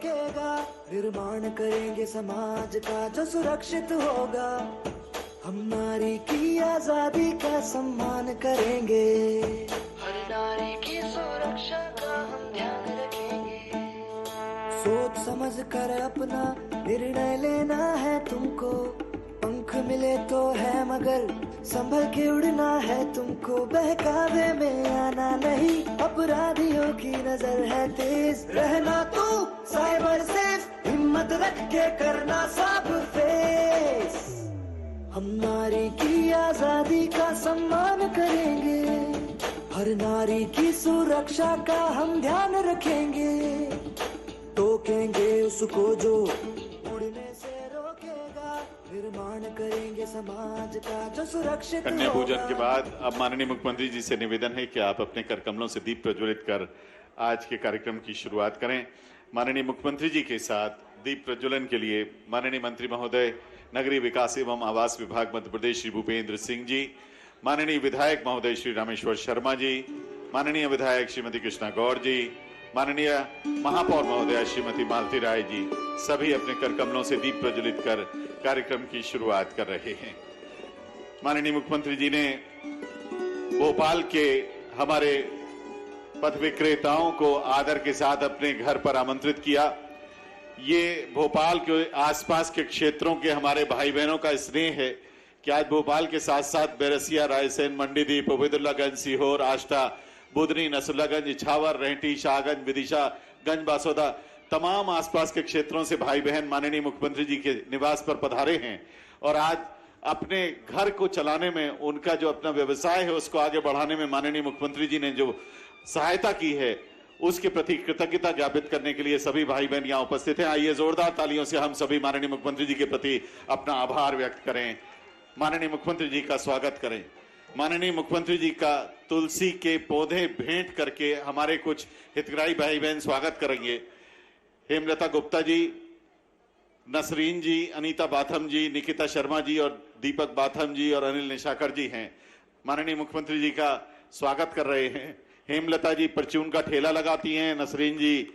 रोकेगा। निर्माण करेंगे समाज का जो सुरक्षित होगा। हम नारी की आजादी का सम्मान करेंगे। हर नारी की सुरक्षा का हम ध्यान रखेंगे। सोच समझ कर अपना निर्णय लेना है तुमको। पंख मिले तो है मगर संभल के उड़ना है तुमको। बहकावे में आना नहीं, अपराधियों की नजर है तेज। रहना तू साइबर सेफ, हिम्मत रख के करना सब फेस। हम नारी की आजादी का सम्मान करेंगे। हर नारी की सुरक्षा का हम ध्यान रखेंगे। टोकेंगे उसको जो उड़ने से रोकेगा। निर्माण करेंगे समाज का जो सुरक्षित कन्या पूजन के बाद अब माननीय मुख्यमंत्री जी से निवेदन है कि आप अपने कर कमलों से दीप प्रज्वलित कर आज के कार्यक्रम की शुरुआत करें। माननीय मुख्यमंत्री जी के साथ दीप प्रज्वलन के लिए माननीय मंत्री महोदय नगरीय विकास एवं आवास विभाग मध्य प्रदेश श्री भूपेंद्र सिंह जी, माननीय विधायक महोदय श्री रामेश्वर शर्मा जी, माननीय विधायक श्रीमती कृष्णा गौर जी, माननीय महापौर महोदया श्रीमती मालती राय जी सभी अपने कर कमलों से दीप प्रज्वलित कर कार्यक्रम की शुरुआत कर रहे हैं। माननीय मुख्यमंत्री जी ने भोपाल के हमारे पथ विक्रेताओं को आदर के साथ अपने घर पर आमंत्रित किया। ये भोपाल के आसपास के क्षेत्रों के हमारे भाई बहनों का स्नेह है कि आज भोपाल के साथ साथ बैरसिया, रायसेन, मंडीदीप, उबैदुल्लागंज, सीहोर, आष्टा, बुधनी, नसरुल्लागंज, इछावर, रेहटी, शाहगंज, विदिशा, गंज बासोदा तमाम आसपास के क्षेत्रों से भाई बहन माननीय मुख्यमंत्री जी के निवास पर पधारे हैं और आज अपने घर को चलाने में, उनका जो अपना व्यवसाय है उसको आगे बढ़ाने में माननीय मुख्यमंत्री जी ने जो सहायता की है उसके प्रति कृतज्ञता ज्ञापित करने के लिए सभी भाई बहन यहाँ उपस्थित हैं। आइए जोरदार तालियों से हम सभी माननीय मुख्यमंत्री जी के प्रति अपना आभार व्यक्त करें, माननीय मुख्यमंत्री जी का स्वागत करें। माननीय मुख्यमंत्री जी का तुलसी के पौधे भेंट करके हमारे कुछ हितग्राही भाई बहन स्वागत करेंगे। हेमलता गुप्ता जी, नसरीन जी, अनीता बाथम जी, निकिता शर्मा जी और दीपक बाथम जी और अनिल निशाकर जी हैं, माननीय मुख्यमंत्री जी का स्वागत कर रहे हैं। हेमलता जी परचून का ठेला लगाती हैं, नसरीन जी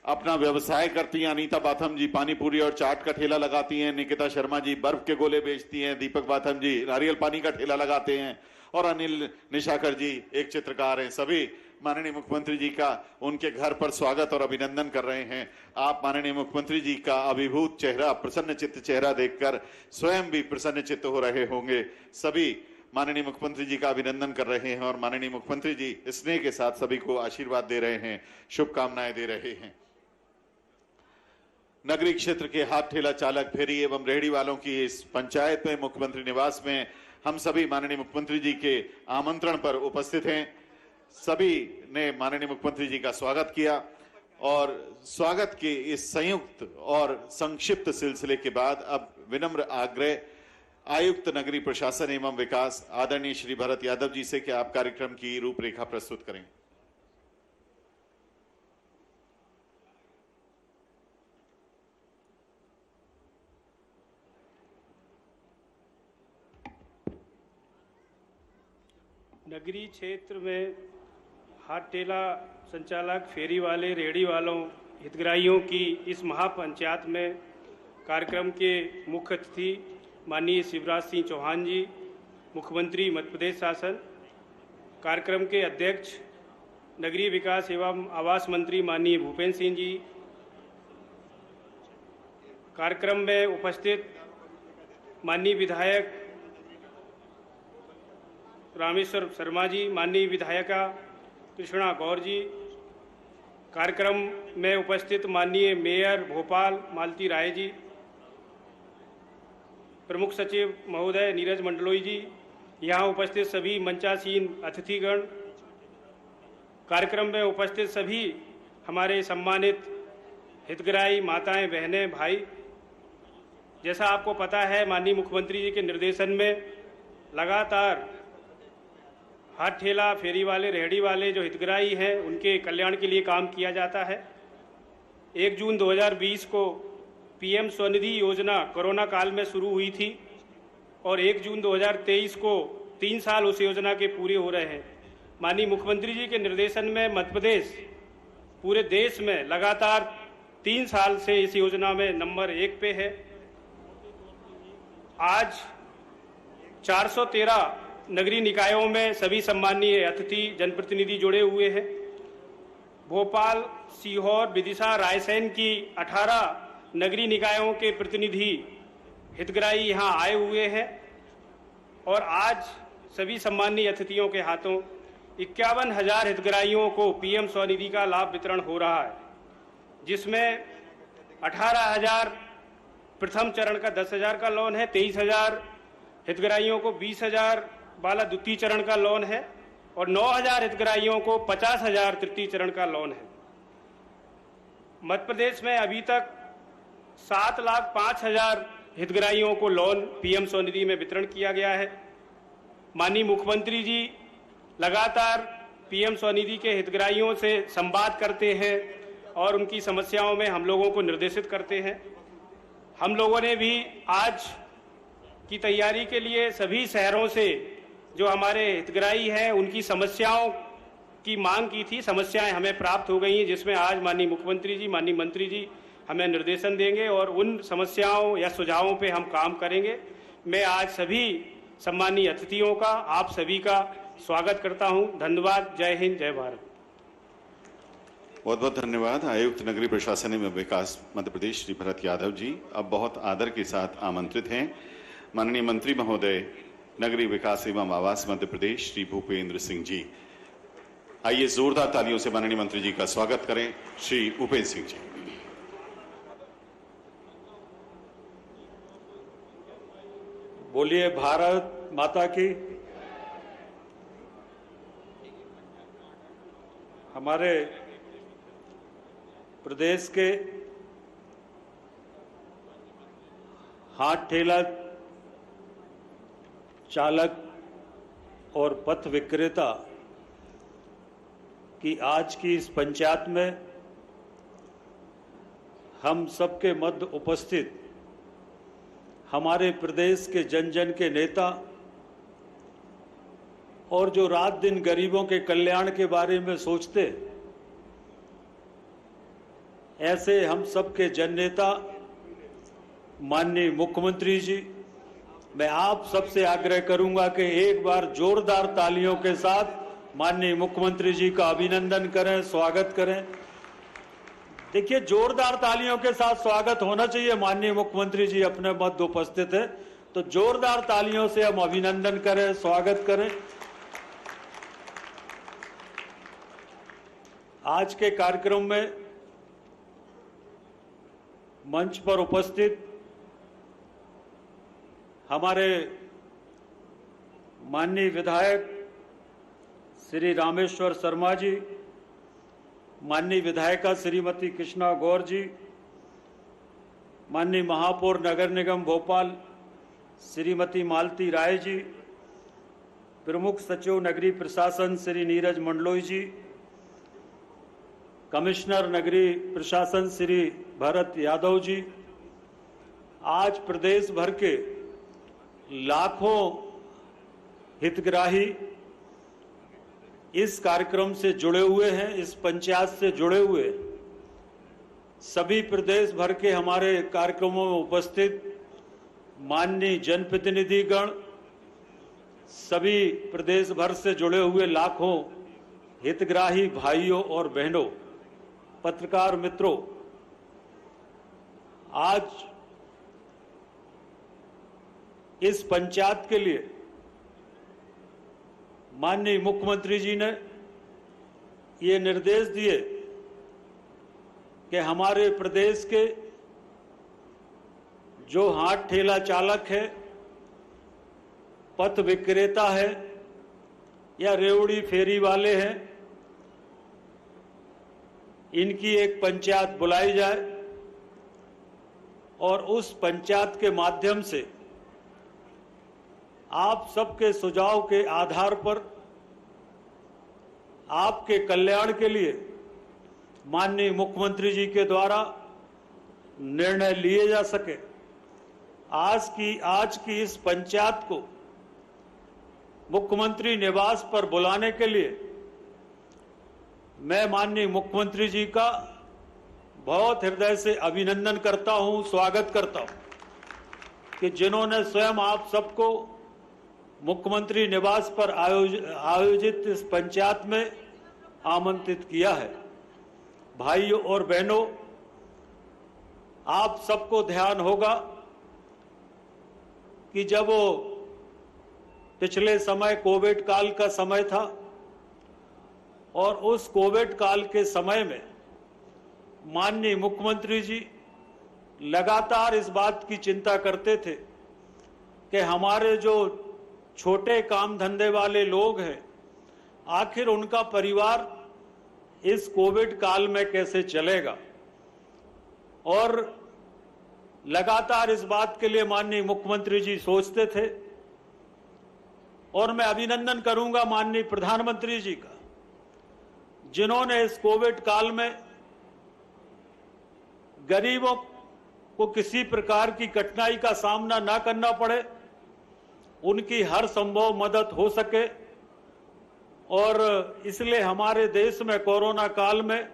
अपना व्यवसाय करती हैं, अनीता बाथम जी पानी पूरी और चाट का ठेला लगाती हैं, निकिता शर्मा जी बर्फ के गोले बेचती हैं, दीपक बाथम जी नारियल पानी का ठेला लगाते हैं और अनिल निशाकर जी एक चित्रकार हैं। सभी माननीय मुख्यमंत्री जी का उनके घर पर स्वागत और अभिनंदन कर रहे हैं। आप माननीय मुख्यमंत्री जी का अभिभूत चेहरा, प्रसन्न चित्त चेहरा देखकर स्वयं भी प्रसन्न चित्त हो रहे होंगे। सभी माननीय मुख्यमंत्री जी का अभिनंदन कर रहे हैं और माननीय मुख्यमंत्री जी स्नेह के साथ सभी को आशीर्वाद दे रहे हैं, शुभकामनाएं दे रहे हैं। नगरीय क्षेत्र के हाथ ठेला चालक, फेरी एवं रेहड़ी वालों की इस पंचायत में मुख्यमंत्री निवास में हम सभी माननीय मुख्यमंत्री जी के आमंत्रण पर उपस्थित हैं। सभी ने माननीय मुख्यमंत्री जी का स्वागत किया और स्वागत के इस संयुक्त और संक्षिप्त सिलसिले के बाद अब विनम्र आग्रह आयुक्त नगरीय प्रशासन एवं विकास आदरणीय श्री भरत यादव जी से कि आप कार्यक्रम की रूपरेखा प्रस्तुत करें। नगरीय क्षेत्र में हाथ ठेला संचालक, फेरी वाले, रेहड़ी वालों, हितग्राहियों की इस महापंचायत में कार्यक्रम के मुख्य अतिथि माननीय शिवराज सिंह चौहान जी, मुख्यमंत्री मध्य प्रदेश शासन, कार्यक्रम के अध्यक्ष नगरीय विकास एवं आवास मंत्री माननीय भूपेंद्र सिंह जी, कार्यक्रम में उपस्थित माननीय विधायक रामेश्वर शर्मा जी, माननीय विधायिका कृष्णा गौर जी, कार्यक्रम में उपस्थित माननीय मेयर भोपाल मालती राय जी, प्रमुख सचिव महोदय नीरज मंडलोई जी, यहाँ उपस्थित सभी मंचासीन अतिथिगण, कार्यक्रम में उपस्थित सभी हमारे सम्मानित हितग्राही माताएं, बहनें, भाई, जैसा आपको पता है माननीय मुख्यमंत्री जी के निर्देशन में लगातार हाथ ठेला, फेरी वाले, रेहड़ी वाले जो हितग्राही हैं उनके कल्याण के लिए काम किया जाता है। 1 जून 2020 को पीएम स्वनिधि योजना कोरोना काल में शुरू हुई थी और 1 जून 2023 को 3 साल उस योजना के पूरे हो रहे हैं। माननीय मुख्यमंत्री जी के निर्देशन में मध्य प्रदेश पूरे देश में लगातार 3 साल से इस योजना में नंबर 1 पे है। आज 413 नगरीय निकायों में सभी सम्मानीय अतिथि जनप्रतिनिधि जुड़े हुए हैं। भोपाल, सीहोर, विदिशा, रायसेन की 18 नगरीय निकायों के प्रतिनिधि हितग्राही यहाँ आए हुए हैं और आज सभी सम्मानीय अतिथियों के हाथों 51,000 हितग्राहियों को पीएम स्वनिधि का लाभ वितरण हो रहा है, जिसमें 18,000 प्रथम चरण का 10,000 का लोन है, 23,000 हितग्राहियों को 20,000 वाला द्वितीय चरण का लोन है और 9,000 हितग्राहियों को 50,000 तृतीय चरण का लोन है। मध्य प्रदेश में अभी तक 7,05,000 हितग्राहियों को लोन पीएम स्वनिधि में वितरण किया गया है। माननीय मुख्यमंत्री जी लगातार पीएम स्वनिधि के हितग्राहियों से संवाद करते हैं और उनकी समस्याओं में हम लोगों को निर्देशित करते हैं। हम लोगों ने भी आज की तैयारी के लिए सभी शहरों से जो हमारे हितग्राही हैं उनकी समस्याओं की मांग की थी। समस्याएं हमें प्राप्त हो गई हैं, जिसमें आज माननीय मुख्यमंत्री जी, माननीय मंत्री जी हमें निर्देशन देंगे और उन समस्याओं या सुझावों पे हम काम करेंगे। मैं आज सभी सम्मानीय अतिथियों का, आप सभी का स्वागत करता हूं। धन्यवाद। जय हिंद, जय भारत। बहुत बहुत धन्यवाद। आयुक्त नगरीय प्रशासन एवं विकास मध्य प्रदेश श्री भरत यादव जी अब बहुत आदर के साथ आमंत्रित हैं माननीय मंत्री महोदय नगरीय विकास एवं आवास मध्य प्रदेश श्री भूपेंद्र सिंह जी। आइए जोरदार तालियों से माननीय मंत्री जी का स्वागत करें। श्री भूपेंद्र सिंह जी। बोलिए भारत माता की। हमारे प्रदेश के हाथ ठेला चालक और पथ विक्रेता की आज की इस पंचायत में हम सबके मध्य उपस्थित हमारे प्रदेश के जन जन के नेता और जो रात दिन गरीबों के कल्याण के बारे में सोचते, ऐसे हम सबके जन नेता माननीय मुख्यमंत्री जी, मैं आप सबसे आग्रह करूंगा कि एक बार जोरदार तालियों के साथ माननीय मुख्यमंत्री जी का अभिनंदन करें, स्वागत करें। देखिए, जोरदार तालियों के साथ स्वागत होना चाहिए। माननीय मुख्यमंत्री जी अपने मध्य उपस्थित है, तो जोरदार तालियों से हम अभिनंदन करें, स्वागत करें। आज के कार्यक्रम में मंच पर उपस्थित हमारे माननीय विधायक श्री रामेश्वर शर्मा जी, माननीय विधायिका श्रीमती कृष्णा गौर जी, माननीय महापौर नगर निगम भोपाल श्रीमती मालती राय जी, प्रमुख सचिव नगरीय प्रशासन श्री नीरज मंडलोई जी, कमिश्नर नगरीय प्रशासन श्री भरत यादव जी, आज प्रदेश भर के लाखों हितग्राही इस कार्यक्रम से जुड़े हुए हैं, इस पंचायत से जुड़े हुए सभी प्रदेश भर के हमारे कार्यक्रमों में उपस्थित माननीय जनप्रतिनिधिगण, सभी प्रदेश भर से जुड़े हुए लाखों हितग्राही भाइयों और बहनों, पत्रकार मित्रों, आज इस पंचायत के लिए माननीय मुख्यमंत्री जी ने ये निर्देश दिए कि हमारे प्रदेश के जो हाथ ठेला चालक है, पथ विक्रेता है या रेवड़ी फेरी वाले हैं, इनकी एक पंचायत बुलाई जाए और उस पंचायत के माध्यम से आप सबके सुझाव के आधार पर आपके कल्याण के लिए माननीय मुख्यमंत्री जी के द्वारा निर्णय लिए जा सके। आज की इस पंचायत को मुख्यमंत्री निवास पर बुलाने के लिए मैं माननीय मुख्यमंत्री जी का बहुत हृदय से अभिनंदन करता हूं, स्वागत करता हूं कि जिन्होंने स्वयं आप सबको मुख्यमंत्री निवास पर आयोजित इस पंचायत में आमंत्रित किया है। भाइयों और बहनों, आप सबको ध्यान होगा कि जब वो पिछले समय कोविड काल का समय था और उस कोविड काल के समय में माननीय मुख्यमंत्री जी लगातार इस बात की चिंता करते थे कि हमारे जो छोटे काम धंधे वाले लोग हैं, आखिर उनका परिवार इस कोविड काल में कैसे चलेगा। और लगातार इस बात के लिए माननीय मुख्यमंत्री जी सोचते थे। और मैं अभिनंदन करूंगा माननीय प्रधानमंत्री जी का, जिन्होंने इस कोविड काल में गरीबों को किसी प्रकार की कठिनाई का सामना ना करना पड़े, उनकी हर संभव मदद हो सके। और इसलिए हमारे देश में कोरोना काल में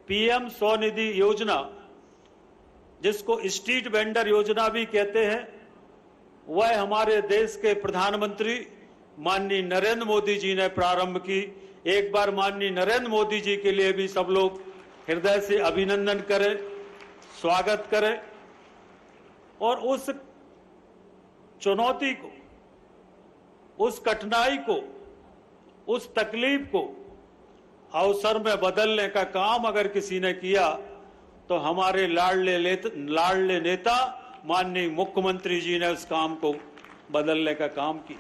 पीएम स्वनिधि योजना, जिसको स्ट्रीट वेंडर योजना भी कहते हैं, वह हमारे देश के प्रधानमंत्री माननीय नरेंद्र मोदी जी ने प्रारंभ की। एक बार माननीय नरेंद्र मोदी जी के लिए भी सब लोग हृदय से अभिनंदन करें, स्वागत करें। और उस चुनौती को, उस कठिनाई को, उस तकलीफ को अवसर में बदलने का काम अगर किसी ने किया तो हमारे लाडले नेता माननीय मुख्यमंत्री जी ने उस काम को बदलने का काम किया।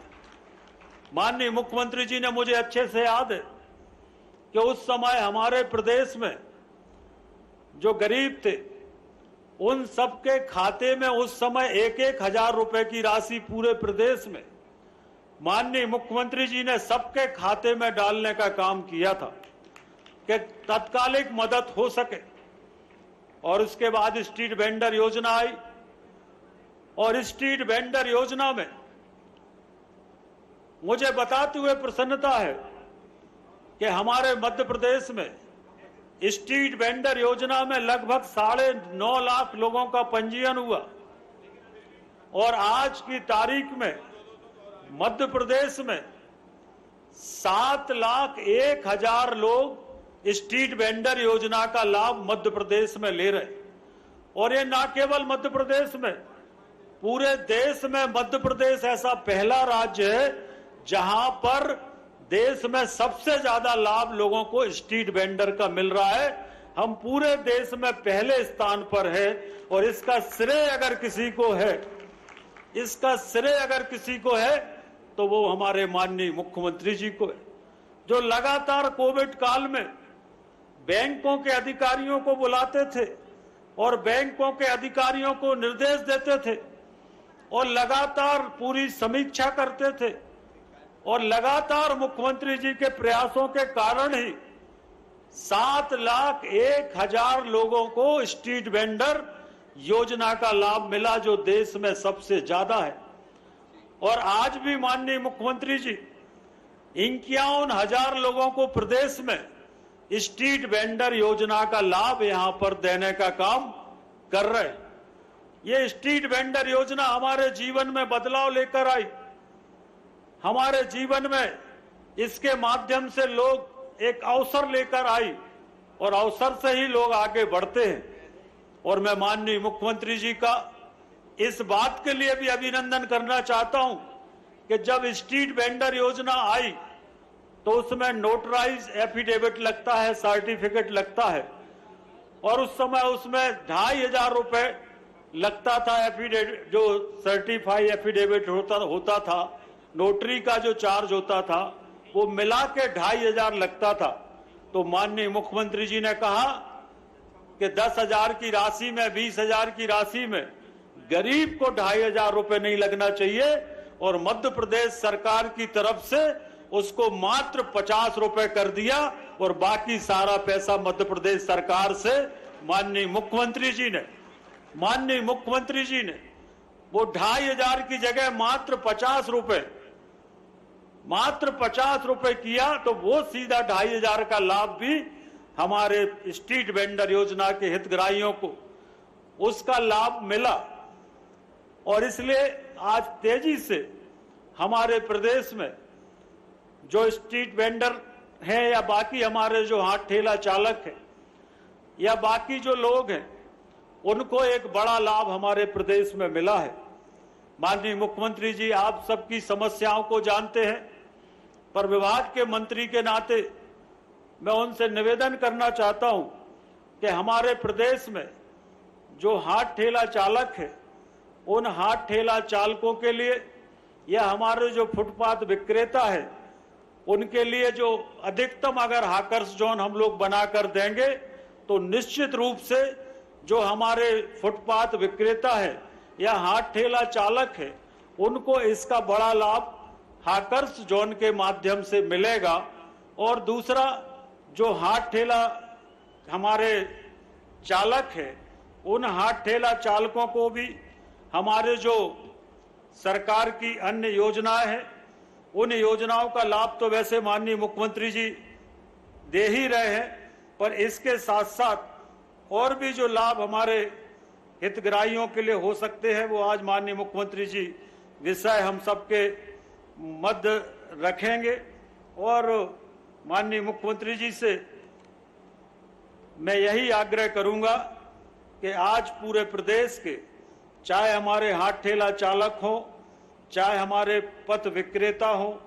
माननीय मुख्यमंत्री जी ने, मुझे अच्छे से याद है कि उस समय हमारे प्रदेश में जो गरीब थे उन सबके खाते में उस समय 1,000 रुपए की राशि पूरे प्रदेश में माननीय मुख्यमंत्री जी ने सबके खाते में डालने का काम किया था कि तत्कालिक मदद हो सके। और उसके बाद स्ट्रीट वेंडर योजना आई और स्ट्रीट वेंडर योजना में मुझे बताते हुए प्रसन्नता है कि हमारे मध्य प्रदेश में स्ट्रीट वेंडर योजना में लगभग 9.5 लाख लोगों का पंजीयन हुआ। और आज की तारीख में मध्य प्रदेश में 7,01,000 लोग स्ट्रीट वेंडर योजना का लाभ मध्य प्रदेश में ले रहे। और ये ना केवल मध्य प्रदेश में, पूरे देश में मध्य प्रदेश ऐसा पहला राज्य है जहां पर देश में सबसे ज्यादा लाभ लोगों को स्ट्रीट वेंडर का मिल रहा है। हम पूरे देश में पहले स्थान पर है। और इसका श्रेय अगर किसी को है, इसका श्रेय अगर किसी को है तो वो हमारे माननीय मुख्यमंत्री जी को है, जो लगातार कोविड काल में बैंकों के अधिकारियों को बुलाते थे और बैंकों के अधिकारियों को निर्देश देते थे और लगातार पूरी समीक्षा करते थे। और लगातार मुख्यमंत्री जी के प्रयासों के कारण ही 7,01,000 लोगों को स्ट्रीट वेंडर योजना का लाभ मिला, जो देश में सबसे ज्यादा है। और आज भी माननीय मुख्यमंत्री जी 51,000 लोगों को प्रदेश में स्ट्रीट वेंडर योजना का लाभ यहां पर देने का काम कर रहे हैं। ये स्ट्रीट वेंडर योजना हमारे जीवन में बदलाव लेकर आई। हमारे जीवन में इसके माध्यम से लोग एक अवसर लेकर आई और अवसर से ही लोग आगे बढ़ते हैं। और मैं माननीय मुख्यमंत्री जी का इस बात के लिए भी अभिनंदन करना चाहता हूं कि जब स्ट्रीट वेंडर योजना आई तो उसमें नोटराइज एफिडेविट लगता है, सर्टिफिकेट लगता है। और उस समय उसमें 2,500 रुपए लगता था एफिडेविट, जो सर्टिफाई एफिडेविट होता था, नोटरी का जो चार्ज होता था वो मिला के 2,500 लगता था। तो माननीय मुख्यमंत्री जी ने कहा कि 10,000 की राशि में, 20,000 की राशि में गरीब को 2,500 रुपए नहीं लगना चाहिए। और मध्य प्रदेश सरकार की तरफ से उसको मात्र 50 रुपए कर दिया और बाकी सारा पैसा मध्य प्रदेश सरकार से माननीय मुख्यमंत्री जी ने वो 2,500 की जगह मात्र 50 रुपए किया। तो वो सीधा 2,500 का लाभ भी हमारे स्ट्रीट वेंडर योजना के हितग्राहियों को उसका लाभ मिला और इसलिए आज तेजी से हमारे प्रदेश में जो स्ट्रीट वेंडर हैं या बाकी हमारे जो हाथ ठेला चालक हैं या बाकी जो लोग हैं उनको एक बड़ा लाभ हमारे प्रदेश में मिला है। माननीय मुख्यमंत्री जी, आप सबकी समस्याओं को जानते हैं, पर विभाग के मंत्री के नाते मैं उनसे निवेदन करना चाहता हूं कि हमारे प्रदेश में जो हाथ ठेला चालक है उन हाथ ठेला चालकों के लिए या हमारे जो फुटपाथ विक्रेता है उनके लिए जो अधिकतम अगर हाकर्स जोन हम लोग बनाकर देंगे तो निश्चित रूप से जो हमारे फुटपाथ विक्रेता है या हाथ ठेला चालक है उनको इसका बड़ा लाभ हाकर्स जोन के माध्यम से मिलेगा। और दूसरा, जो हाथ ठेला हमारे चालक है उन हाथ ठेला चालकों को भी हमारे जो सरकार की अन्य योजनाएं हैं उन योजनाओं का लाभ तो वैसे माननीय मुख्यमंत्री जी दे ही रहे हैं, पर इसके साथ साथ और भी जो लाभ हमारे हितग्राहियों के लिए हो सकते हैं वो आज माननीय मुख्यमंत्री जी विषय हम सबके मध्य रखेंगे। और माननीय मुख्यमंत्री जी से मैं यही आग्रह करूंगा कि आज पूरे प्रदेश के, चाहे हमारे हाथ ठेला चालक हो, चाहे हमारे पथ विक्रेता हो,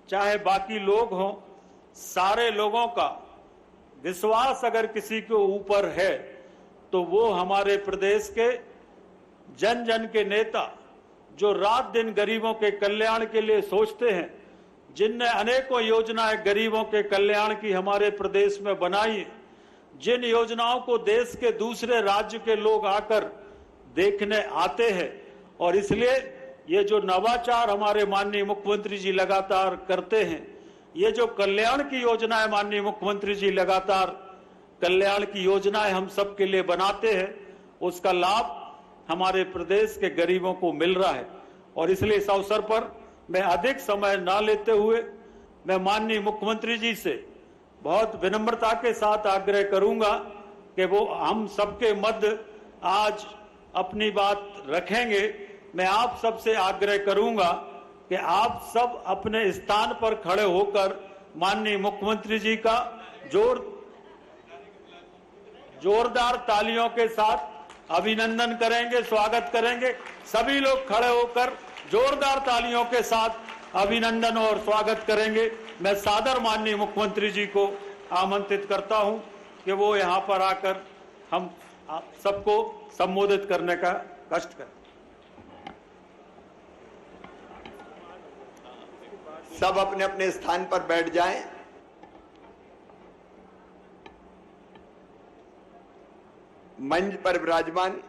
चाहे बाकी लोग हो, सारे लोगों का विश्वास अगर किसी के ऊपर है तो वो हमारे प्रदेश के जन जन के नेता जो रात दिन गरीबों के कल्याण के लिए सोचते हैं, जिनने अनेकों योजनाएं गरीबों के कल्याण की हमारे प्रदेश में बनाई, जिन योजनाओं को देश के दूसरे राज्य के लोग आकर देखने आते हैं। और इसलिए ये जो नवाचार हमारे माननीय मुख्यमंत्री जी लगातार करते हैं, ये जो कल्याण की योजनाएं माननीय मुख्यमंत्री जी लगातार कल्याण की योजनाएं हम सबके लिए बनाते हैं, उसका लाभ हमारे प्रदेश के गरीबों को मिल रहा है। और इसलिए इस अवसर पर मैं अधिक समय ना लेते हुए मैं माननीय मुख्यमंत्री जी से बहुत विनम्रता के साथ आग्रह करूंगा कि वो हम सबके मध्य आज अपनी बात रखेंगे। मैं आप सबसे आग्रह करूंगा कि आप सब अपने स्थान पर खड़े होकर माननीय मुख्यमंत्री जी का जोरदार तालियों के साथ अभिनंदन करेंगे, स्वागत करेंगे। सभी लोग खड़े होकर जोरदार तालियों के साथ अभिनंदन और स्वागत करेंगे। मैं सादर माननीय मुख्यमंत्री जी को आमंत्रित करता हूं कि वो यहां पर आकर हम सबको संबोधित करने का कष्ट करें। सब अपने अपने स्थान पर बैठ जाएं। मंच पर विराजमान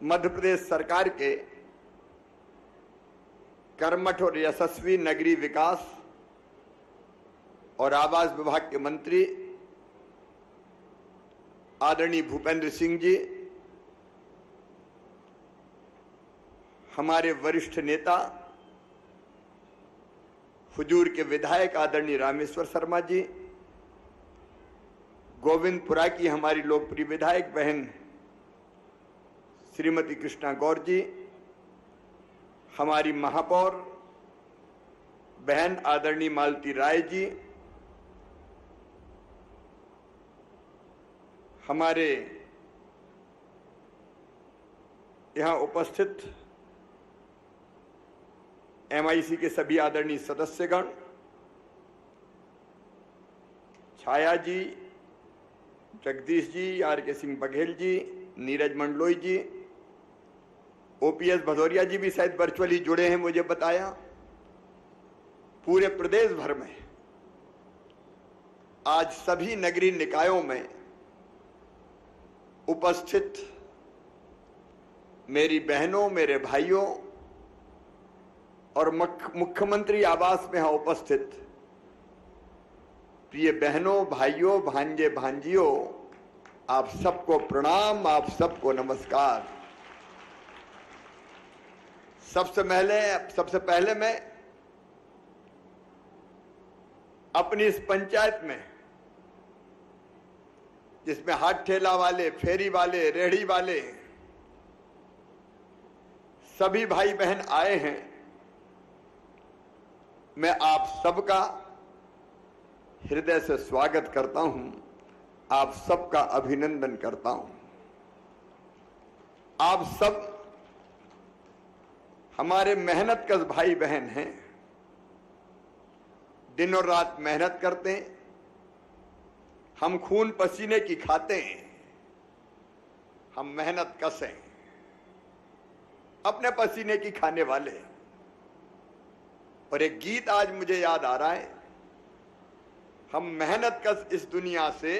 मध्य प्रदेश सरकार के कर्मठ और यशस्वी नगरीय विकास और आवास विभाग के मंत्री आदरणीय भूपेंद्र सिंह जी, हमारे वरिष्ठ नेता हुजूर के विधायक आदरणीय रामेश्वर शर्मा जी, गोविंदपुरा की हमारी लोकप्रिय विधायक बहन श्रीमती कृष्णा गौर जी, हमारी महापौर बहन आदरणीय मालती राय जी, हमारे यहाँ उपस्थित MIC के सभी आदरणीय सदस्यगण, छाया जी, जगदीश जी, RK सिंह बघेल जी, नीरज मंडलोई जी, OPS भदौरिया जी भी शायद वर्चुअली जुड़े हैं, मुझे बताया। पूरे प्रदेश भर में आज सभी नगरीय निकायों में उपस्थित मेरी बहनों, मेरे भाइयों और मुख्यमंत्री आवास में यहां उपस्थित प्रिय बहनों, भाइयों, भांजे, भांजियों, आप सबको प्रणाम, आप सबको नमस्कार। सबसे पहले मैं अपनी इस पंचायत में, जिसमें हाथ ठेला वाले, फेरी वाले, रेहड़ी वाले सभी भाई बहन आए हैं, मैं आप सबका हृदय से स्वागत करता हूं, आप सबका अभिनंदन करता हूं। आप सब हमारे मेहनतकश भाई बहन हैं, दिन और रात मेहनत करते हैं, हम खून पसीने की खाते हैं, हम मेहनत कश हैं, अपने पसीने की खाने वाले। और एक गीत आज मुझे याद आ रहा है, हम मेहनत कश इस दुनिया से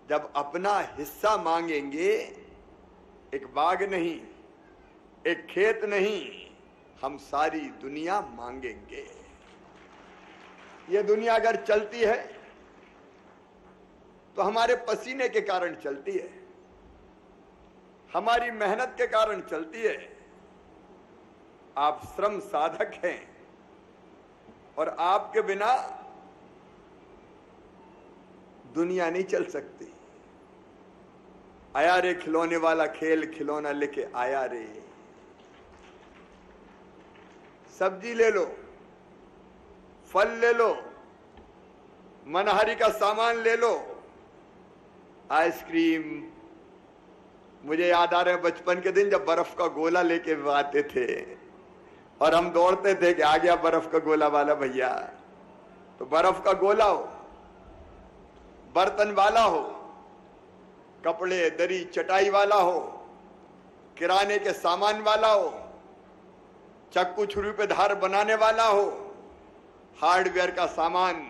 जब अपना हिस्सा मांगेंगे, एक बाग नहीं, एक खेत नहीं, हम सारी दुनिया मांगेंगे। ये दुनिया अगर चलती है तो हमारे पसीने के कारण चलती है, हमारी मेहनत के कारण चलती है। आप श्रम साधक हैं और आपके बिना दुनिया नहीं चल सकती। आया रे खिलौने वाला खेल खिलौना लेके आया रे। सब्जी ले लो, फल ले लो, मनहारी का सामान ले लो, आइसक्रीम। मुझे याद आ रहा है बचपन के दिन जब बर्फ का गोला लेके आते थे और हम दौड़ते थे कि आ गया बर्फ का गोला वाला भैया। तो बर्फ का गोला हो, बर्तन वाला हो, कपड़े दरी चटाई वाला हो, किराने के सामान वाला हो, चक्कू छुरी पे धार बनाने वाला हो, हार्डवेयर का सामान,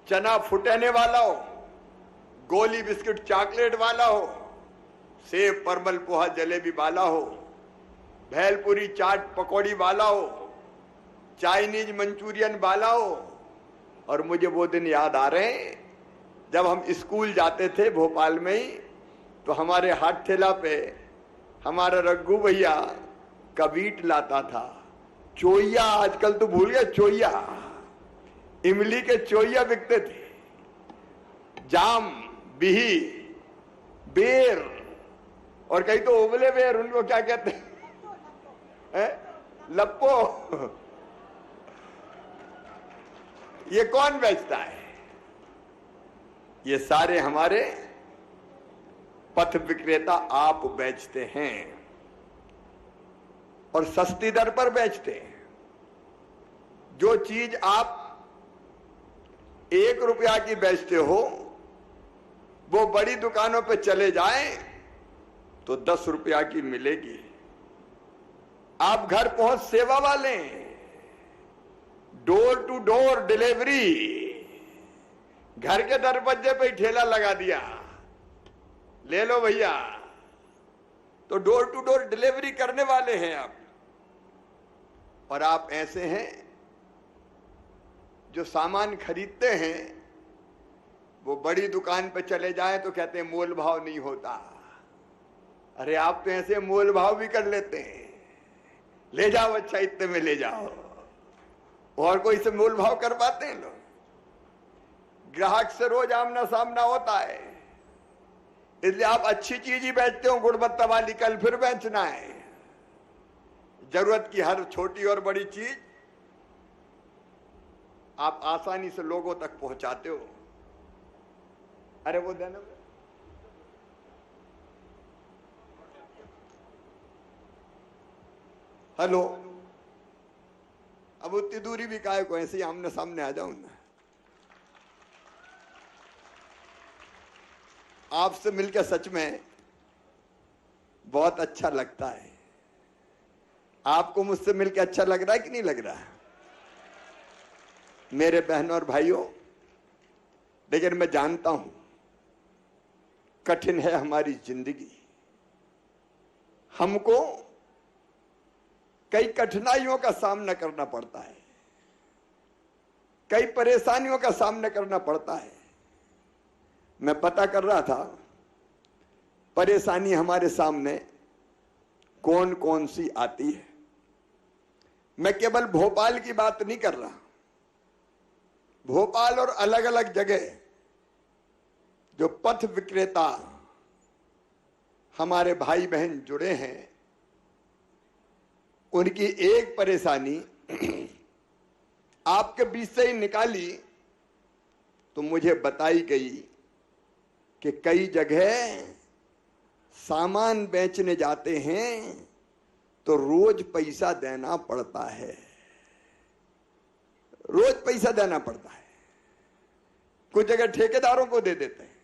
चना फुटाने वाला हो, गोली बिस्किट चॉकलेट वाला हो, सेब परमल पोहा जलेबी वाला हो, भेलपुरी चाट पकौड़ी वाला हो, चाइनीज मंचूरियन वाला हो। और मुझे वो दिन याद आ रहे हैं जब हम स्कूल जाते थे भोपाल में ही, तो हमारे हाथ ठेला पे हमारा रघु भैया कबीट लाता था, चोइया, आजकल तो भूल गया चोइया, इमली के चोइया बिकते थे, जाम, बिही, बेर, और कहीं तो उबले बेर, उनको क्या कहते हैं, लप्पो। ये कौन बेचता है? ये सारे हमारे पथ विक्रेता आप बेचते हैं और सस्ती दर पर बेचते हैं। जो चीज आप 1 रुपया की बेचते हो, वो बड़ी दुकानों पे चले जाएं तो 10 रुपया की मिलेगी। आप घर पहुंच सेवा वाले, डोर टू डोर डिलीवरी, घर के दरवाजे पे ही ठेला लगा दिया, ले लो भैया। तो डोर टू डोर डिलीवरी करने वाले हैं आप। और आप ऐसे हैं जो सामान खरीदते हैं, वो बड़ी दुकान पे चले जाएं तो कहते हैं मोल भाव नहीं होता। अरे आप तो ऐसे मोल भाव भी कर लेते हैं, ले जाओ, अच्छा इतने में ले जाओ। और कोई से मोल भाव कर पाते हैं लोग? ग्राहक से रोज आमना सामना होता है, इसलिए आप अच्छी चीज ही बेचते हो, गुणवत्ता वाली, कल फिर बेचना है। जरूरत की हर छोटी और बड़ी चीज आप आसानी से लोगों तक पहुंचाते हो। अरे वो देना, हेलो, अब उतनी दूरी भी काहे को, ऐसे ही आमने सामने आ जाऊं ना। आपसे मिलकर सच में बहुत अच्छा लगता है। आपको मुझसे मिलकर अच्छा लग रहा है कि नहीं लग रहा है मेरे बहनों और भाइयों? लेकिन मैं जानता हूं कठिन है हमारी जिंदगी, हमको कई कठिनाइयों का सामना करना पड़ता है, कई परेशानियों का सामना करना पड़ता है। मैं पता कर रहा था परेशानी हमारे सामने कौन कौन सी आती है। मैं केवल भोपाल की बात नहीं कर रहा, भोपाल और अलग अलग जगह जो पथ विक्रेता हमारे भाई बहन जुड़े हैं, उनकी एक परेशानी आपके बीच से ही निकाली तो मुझे बताई गई कि कई जगह सामान बेचने जाते हैं तो रोज पैसा देना पड़ता है, रोज पैसा देना पड़ता है। कुछ जगह ठेकेदारों को दे देते हैं,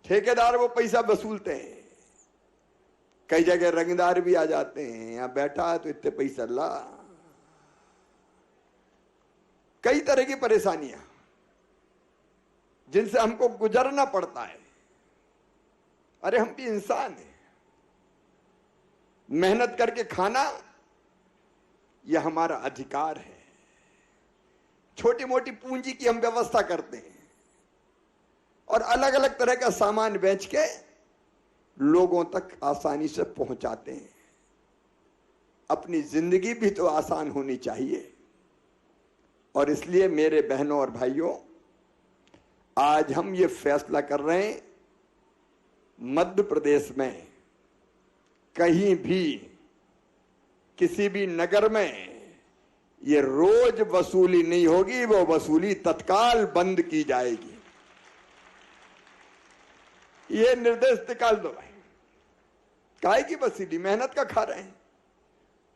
ठेकेदार वो पैसा वसूलते हैं। कई जगह रंगदार भी आ जाते हैं, यहां बैठा है तो इतने पैसा ला। कई तरह की परेशानियां जिनसे हमको गुजरना पड़ता है। अरे हम भी इंसान हैं, मेहनत करके खाना यह हमारा अधिकार है। छोटी मोटी पूंजी की हम व्यवस्था करते हैं और अलग अलग तरह का सामान बेच के लोगों तक आसानी से पहुंचाते हैं। अपनी जिंदगी भी तो आसान होनी चाहिए। और इसलिए मेरे बहनों और भाइयों, आज हम ये फैसला कर रहे हैं, मध्य प्रदेश में कहीं भी किसी भी नगर में ये रोज वसूली नहीं होगी, वो वसूली तत्काल बंद की जाएगी। ये निर्देश निकाल दो भाई। काहे की वसूली? मेहनत का खा रहे हैं,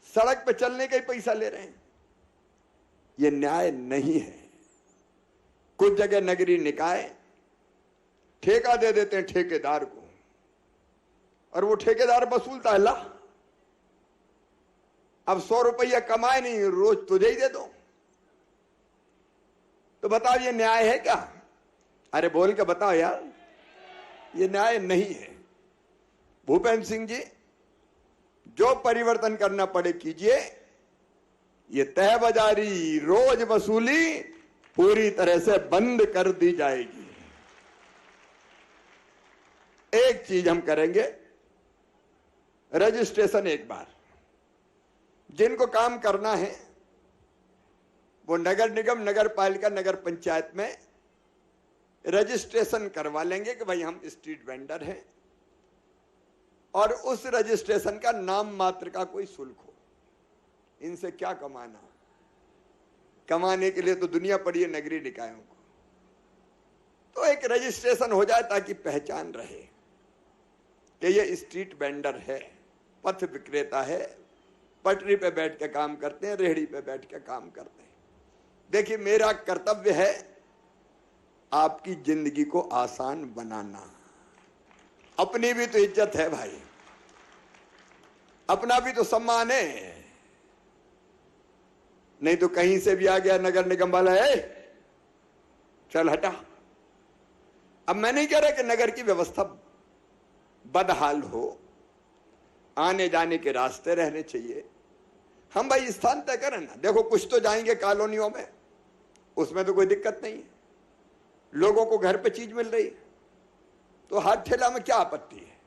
सड़क पे चलने का ही पैसा ले रहे हैं। ये न्याय नहीं है। कुछ जगह नगरीय निकाय ठेका दे देते हैं ठेकेदार को, और वो ठेकेदार वसूलता है ला। अब 100 रुपया कमाए नहीं, रोज तुझे ही दे दो। तो बताओ ये न्याय है क्या? अरे बोल के बताओ यार, ये न्याय नहीं है। भूपेंद्र सिंह जी, जो परिवर्तन करना पड़े कीजिए। ये तय बाजारी रोज वसूली पूरी तरह से बंद कर दी जाएगी। एक चीज हम करेंगे, रजिस्ट्रेशन एक बार जिनको काम करना है वो नगर निगम, नगर पालिका, नगर पंचायत में रजिस्ट्रेशन करवा लेंगे कि भाई हम स्ट्रीट वेंडर हैं, और उस रजिस्ट्रेशन का नाम मात्र का कोई शुल्क हो। इनसे क्या कमाना? कमाने के लिए तो दुनिया पड़ी है नगरीय निकायों को। तो एक रजिस्ट्रेशन हो जाए ताकि पहचान रहे कि ये स्ट्रीट वेंडर है, पथ विक्रेता है, पटरी पे बैठ के काम करते हैं, रेहड़ी पे बैठ के काम करते हैं। देखिए, मेरा कर्तव्य है आपकी जिंदगी को आसान बनाना। अपनी भी तो इज्जत है भाई, अपना भी तो सम्मान है। नहीं तो कहीं से भी आ गया नगर निगम वाला है, चल हटा। अब मैं नहीं कह रहा कि नगर की व्यवस्था बदहाल हो, आने जाने के रास्ते रहने चाहिए। हम भाई स्थान तय करें ना। देखो, कुछ तो जाएंगे कॉलोनियों में, उसमें तो कोई दिक्कत नहीं है, लोगों को घर पे चीज मिल रही है, तो हाथ ठेला में क्या आपत्ति है?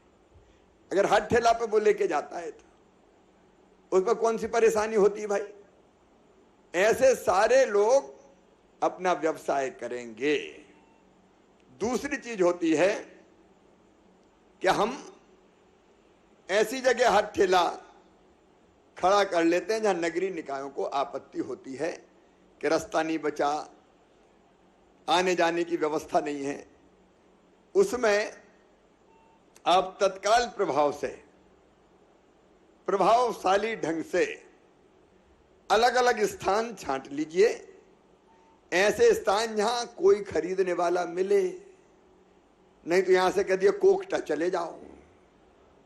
अगर हाथ ठेला पे वो लेके जाता है तो उसमें कौन सी परेशानी होती है भाई? ऐसे सारे लोग अपना व्यवसाय करेंगे। दूसरी चीज होती है कि हम ऐसी जगह हाथ ठेला खड़ा कर लेते हैं जहां नगरीय निकायों को आपत्ति होती है कि रास्ता नहीं बचा, आने जाने की व्यवस्था नहीं है। उसमें आप तत्काल प्रभाव से, प्रभावशाली ढंग से अलग अलग स्थान छांट लीजिए। ऐसे स्थान जहां कोई खरीदने वाला मिले, नहीं तो यहां से कह दिया कोकटा चले जाओ।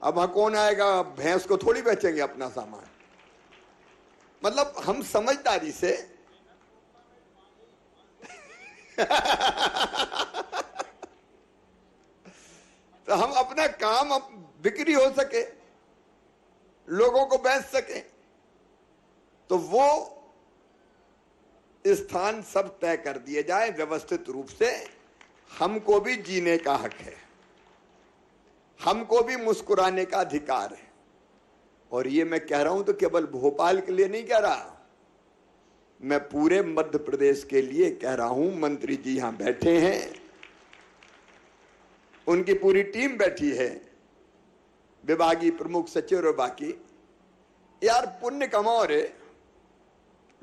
अब वहां कौन आएगा? भैंस को थोड़ी बेचेंगे अपना सामान। मतलब हम समझदारी से तो हम अपना काम बिक्री हो सके, लोगों को बेच सके, तो वो स्थान सब तय कर दिए जाए व्यवस्थित रूप से। हमको भी जीने का हक है, हमको भी मुस्कुराने का अधिकार है। और ये मैं कह रहा हूं तो केवल भोपाल के लिए नहीं कह रहा, मैं पूरे मध्य प्रदेश के लिए कह रहा हूं, मंत्री जी यहां बैठे हैं, उनकी पूरी टीम बैठी है, विभागीय प्रमुख सचिव और बाकी, यार पुण्य कमाओ रे,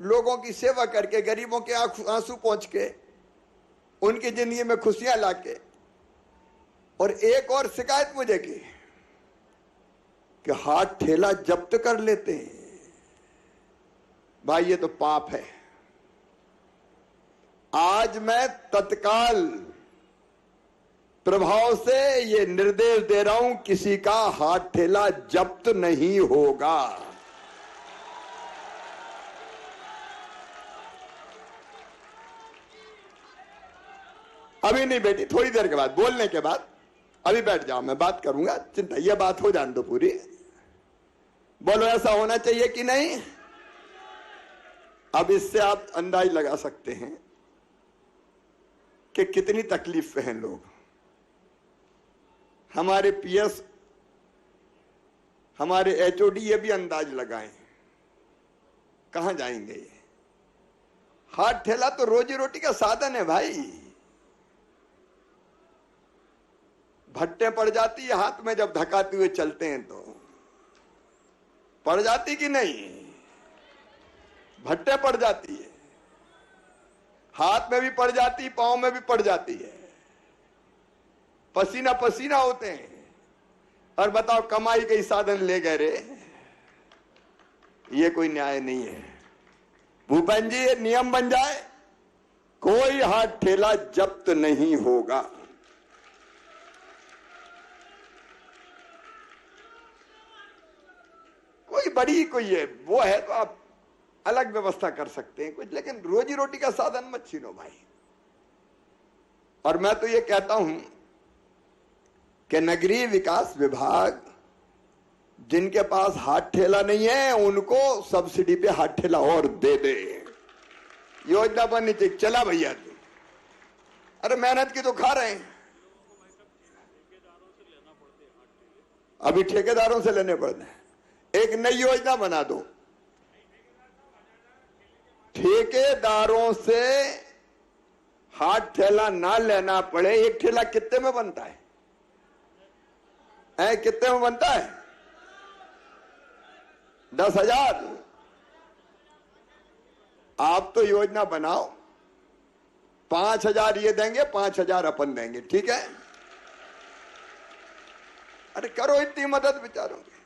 लोगों की सेवा करके, गरीबों के आंसू पहुंच के, उनकी जिंदगी में खुशियां लाके। और एक और शिकायत मुझे की कि हाथ ठेला जब्त कर लेते हैं। भाई ये तो पाप है। आज मैं तत्काल प्रभाव से ये निर्देश दे रहा हूं, किसी का हाथ ठेला जब्त नहीं होगा। अभी नहीं बेटी, थोड़ी देर के बाद, बोलने के बाद, अभी बैठ जाओ, मैं बात करूंगा, चिंता, ये बात हो जाने दो पूरी। बोलो ऐसा होना चाहिए कि नहीं? अब इससे आप अंदाज लगा सकते हैं कि कितनी तकलीफ में हैं लोग। हमारे पीएस, हमारे एचओडी ये भी अंदाज लगाएं कहां जाएंगे ये। हाथ ठेला तो रोजी रोटी का साधन है भाई। भट्टे पड़ जाती है हाथ में जब धकाते हुए चलते हैं, तो पड़ जाती कि नहीं? भट्टे पड़ जाती है, हाथ में भी पड़ जाती, पांव में भी पड़ जाती है, पसीना पसीना होते हैं। और बताओ कमाई के साधन ले गए रे, ये कोई न्याय नहीं है। भूपेंद्र जी ये नियम बन जाए, कोई हाथ ठेला जब्त नहीं होगा। कोई बड़ी कोई है वो है तो आप अलग व्यवस्था कर सकते हैं कुछ, लेकिन रोजी रोटी का साधन मत छीनो भाई। और मैं तो ये कहता हूं कि नगरीय विकास विभाग जिनके पास हाथ ठेला नहीं है उनको सब्सिडी पे हाथ ठेला और दे दे। योजना बननी चाहिए। चला भैया तू, अरे मेहनत की तो खा रहे हैं, अभी ठेकेदारों से लेने पड़ते हैं। एक नई योजना बना दो, ठेकेदारों से हाथ ठेला ना लेना पड़े। एक ठेला कितने में बनता है? कितने में बनता है? 10,000। आप तो योजना बनाओ, 5,000 ये देंगे, 5,000 अपन देंगे, ठीक है? अरे करो इतनी मदद बेचारों की।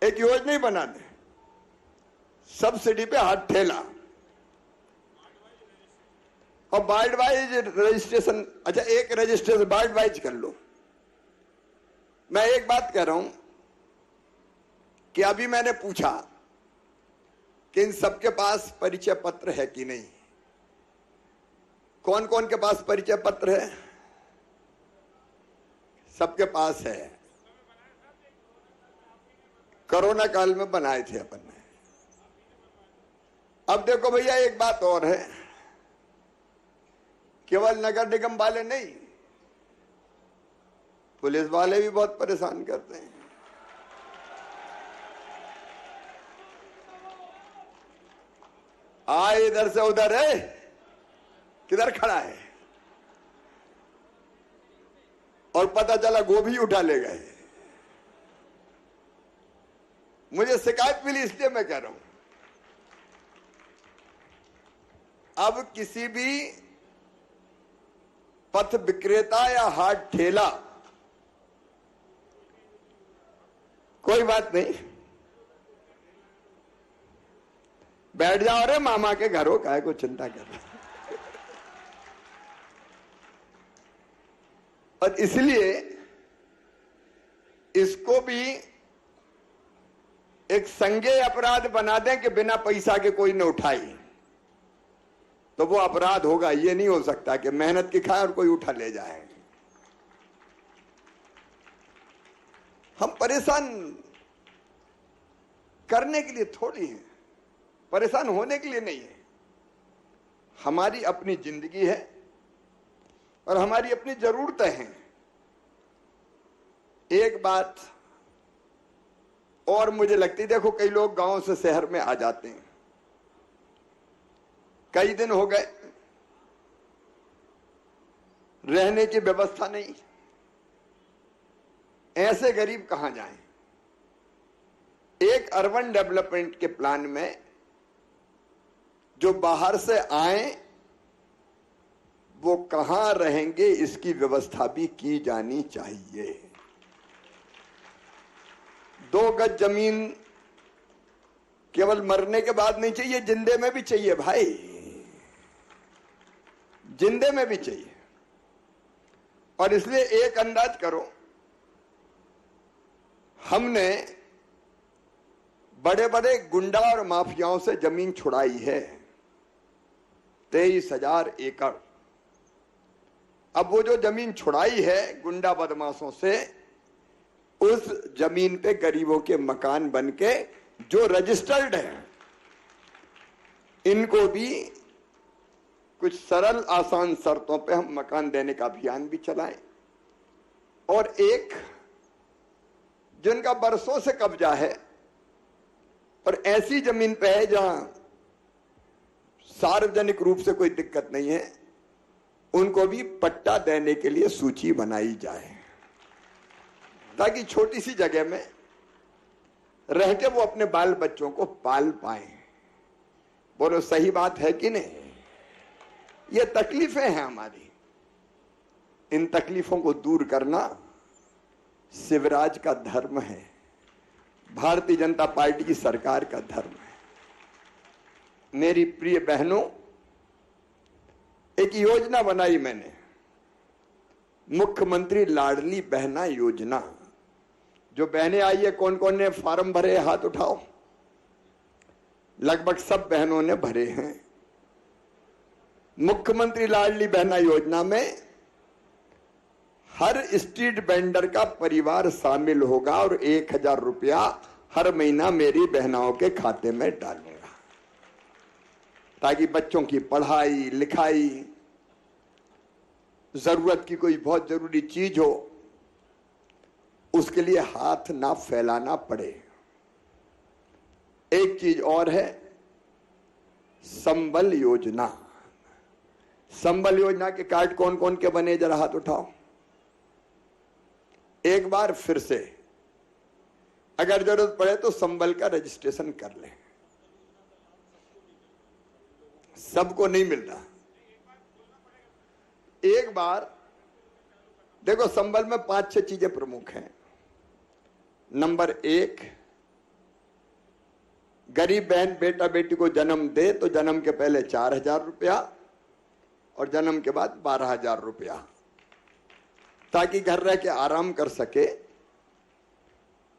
एक योजना ही बना दे, सब्सिडी पे हाथ ठेला और वार्ड वाइज रजिस्ट्रेशन। अच्छा एक रजिस्ट्रेशन वार्ड वाइज कर लो। मैं एक बात कह रहा हूं कि अभी मैंने पूछा कि इन सबके पास परिचय पत्र है कि नहीं। कौन कौन के पास परिचय पत्र है? सबके पास है। कोरोना काल में बनाए थे अपन ने। अब देखो भैया एक बात और है, केवल नगर निगम वाले नहीं, पुलिस वाले भी बहुत परेशान करते हैं। आए इधर से उधर है, किधर खड़ा है, और पता चला गोभी उठा ले गए। मुझे शिकायत मिली इसलिए मैं कह रहा हूं, अब किसी भी पथ विक्रेता या हाथ ठेला, कोई बात नहीं, बैठ जाओ रे मामा के घरों, काहे को चिंता कर रहे। और इसलिए इसको भी एक संज्ञेय अपराध बना दें कि बिना पैसा के कोई न उठाई, तो वो अपराध होगा। ये नहीं हो सकता कि मेहनत की खाए और कोई उठा ले जाए। हम परेशान करने के लिए थोड़ी हैं, परेशान होने के लिए नहीं है। हमारी अपनी जिंदगी है और हमारी अपनी जरूरतें हैं। एक बात और मुझे लगती, देखो कई लोग गांव से शहर में आ जाते हैं, कई दिन हो गए, रहने की व्यवस्था नहीं। ऐसे गरीब कहां जाएं? एक अर्बन डेवलपमेंट के प्लान में जो बाहर से आए वो कहां रहेंगे, इसकी व्यवस्था भी की जानी चाहिए। 2 गज जमीन केवल मरने के बाद नहीं चाहिए, जिंदे में भी चाहिए भाई, जिंदे में भी चाहिए। और इसलिए एक अंदाज करो, हमने बड़े बड़े गुंडा और माफियाओं से जमीन छुड़ाई है, 23,000 एकड़। अब वो जो जमीन छुड़ाई है गुंडा बदमाशों से, उस जमीन पे गरीबों के मकान बनके जो रजिस्टर्ड है, इनको भी कुछ सरल आसान शर्तों पे हम मकान देने का अभियान भी चलाएं। और एक जिनका बरसों से कब्जा है और ऐसी जमीन पे है जहां सार्वजनिक रूप से कोई दिक्कत नहीं है, उनको भी पट्टा देने के लिए सूची बनाई जाए, ताकि छोटी सी जगह में रह के वो अपने बाल बच्चों को पाल पाए। बोलो सही बात है कि नहीं? ये तकलीफें हैं हमारी, इन तकलीफों को दूर करना शिवराज का धर्म है, भारतीय जनता पार्टी की सरकार का धर्म है। मेरी प्रिय बहनों, एक योजना बनाई मैंने, मुख्यमंत्री लाडली बहना योजना। जो बहनें आई है, कौन कौन ने फॉर्म भरे, हाथ उठाओ। लगभग सब बहनों ने भरे हैं। मुख्यमंत्री लाडली बहना योजना में हर स्ट्रीट वेंडर का परिवार शामिल होगा और 1,000 रुपया हर महीना मेरी बहनाओं के खाते में डालूंगा, ताकि बच्चों की पढ़ाई लिखाई, जरूरत की कोई बहुत जरूरी चीज हो, उसके लिए हाथ ना फैलाना पड़े। एक चीज और है, संबल योजना। संबल योजना के कार्ड कौन कौन के बने, जरा हाथ उठाओ। एक बार फिर से, अगर जरूरत पड़े तो संबल का रजिस्ट्रेशन कर लें। सबको नहीं मिलता। एक बार देखो, संबल में 5-6 चीजें प्रमुख हैं। नंबर 1, गरीब बहन बेटा बेटी को जन्म दे तो जन्म के पहले 4,000 रुपया और जन्म के बाद 12,000 रुपया, ताकि घर रह के आराम कर सके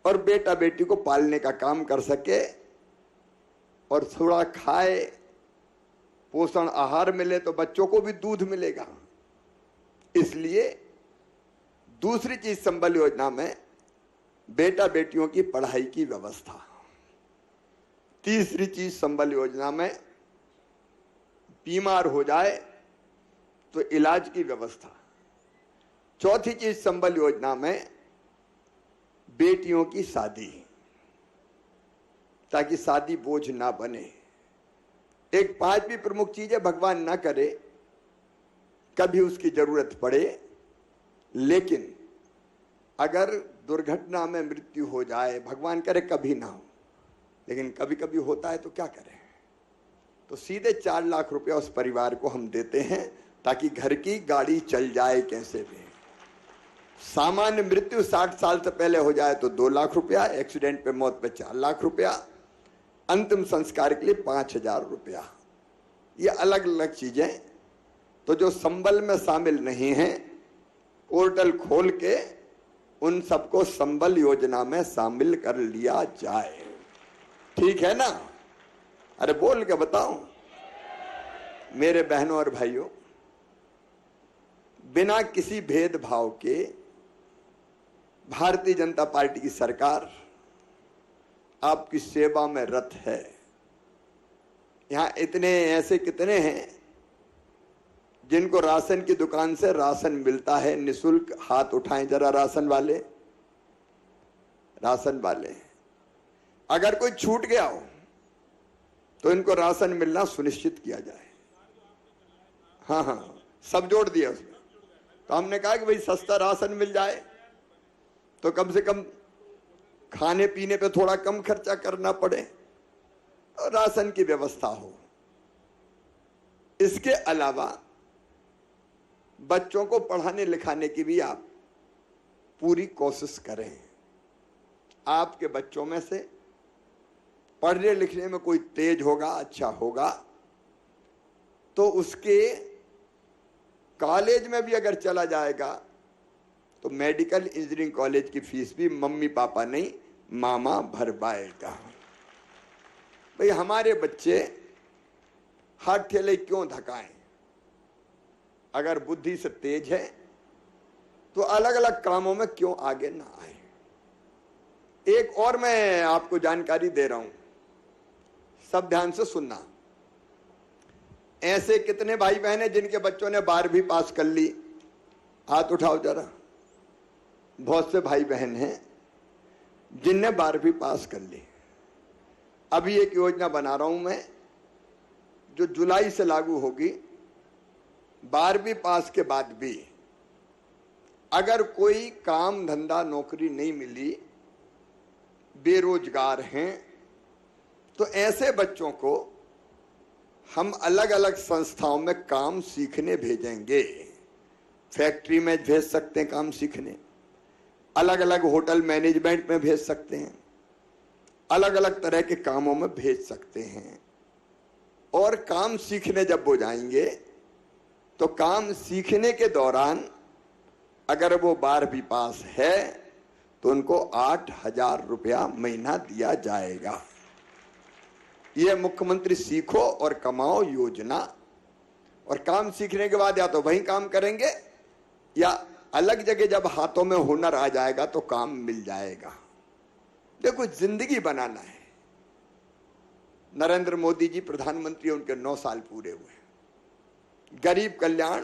और बेटा बेटी को पालने का काम कर सके और थोड़ा खाए, पोषण आहार मिले तो बच्चों को भी दूध मिलेगा। इसलिए दूसरी चीज संबल योजना में बेटा बेटियों की पढ़ाई की व्यवस्था। तीसरी चीज संबल योजना में बीमार हो जाए तो इलाज की व्यवस्था। चौथी चीज संबल योजना में बेटियों की शादी, ताकि शादी बोझ ना बने। एक 5वीं प्रमुख चीज है, भगवान ना करे कभी उसकी जरूरत पड़े, लेकिन अगर दुर्घटना में मृत्यु हो जाए, भगवान करे कभी ना हो, लेकिन कभी कभी होता है तो क्या करें, तो सीधे 4 लाख रुपया उस परिवार को हम देते हैं, ताकि घर की गाड़ी चल जाए कैसे भी। सामान्य मृत्यु 60 साल से पहले हो जाए तो 2 लाख रुपया, एक्सीडेंट पे मौत पे 4 लाख रुपया, अंतिम संस्कार के लिए 5,000 रुपया। ये अलग अलग चीजें। तो जो संबल में शामिल नहीं हैं, पोर्टल खोल के उन सबको संबल योजना में शामिल कर लिया जाए। ठीक है ना? अरे बोल के बताओ मेरे बहनों और भाइयों, बिना किसी भेदभाव के भारतीय जनता पार्टी की सरकार आपकी सेवा में रत है। यहां इतने ऐसे कितने हैं जिनको राशन की दुकान से राशन मिलता है निःशुल्क? हाथ उठाएं जरा, राशन वाले। राशन वाले, अगर कोई छूट गया हो तो इनको राशन मिलना सुनिश्चित किया जाए। हाँ हाँ, सब जोड़ दिया उसमें। तो हमने कहा कि भाई सस्ता राशन मिल जाए तो कम से कम खाने पीने पे थोड़ा कम खर्चा करना पड़े और राशन की व्यवस्था हो। इसके अलावा बच्चों को पढ़ाने लिखाने की भी आप पूरी कोशिश करें। आपके बच्चों में से पढ़ने लिखने में कोई तेज होगा, अच्छा होगा, तो उसके कॉलेज में भी अगर चला जाएगा तो मेडिकल इंजीनियरिंग कॉलेज की फीस भी मम्मी पापा नहीं, मामा भरवाएगा। भाई हमारे बच्चे हाथ ठेले क्यों धकाएं? अगर बुद्धि से तेज है तो अलग अलग कामों में क्यों आगे ना आए? एक और मैं आपको जानकारी दे रहा हूं, सब ध्यान से सुनना। ऐसे कितने भाई बहन हैं जिनके बच्चों ने 12वीं पास कर ली? हाथ उठाओ जरा। बहुत से भाई बहन हैं जिनने 12वीं पास कर ली। अभी एक योजना बना रहा हूं मैं, जो जुलाई से लागू होगी। 12वीं पास के बाद भी अगर कोई काम धंधा नौकरी नहीं मिली, बेरोजगार हैं, तो ऐसे बच्चों को हम अलग अलग संस्थाओं में काम सीखने भेजेंगे। फैक्ट्री में भेज सकते हैं काम सीखने, अलग अलग होटल मैनेजमेंट में भेज सकते हैं, अलग अलग तरह के कामों में भेज सकते हैं। और काम सीखने जब वो जाएंगे तो काम सीखने के दौरान अगर वो 12वीं पास है तो उनको 8,000 रुपया महीना दिया जाएगा। ये मुख्यमंत्री सीखो और कमाओ योजना। और काम सीखने के बाद या तो वहीं काम करेंगे या अलग जगह जब हाथों में हुनर आ जाएगा तो काम मिल जाएगा। देखो, जिंदगी बनाना है। नरेंद्र मोदी जी प्रधानमंत्री, उनके 9 साल पूरे हुए। गरीब कल्याण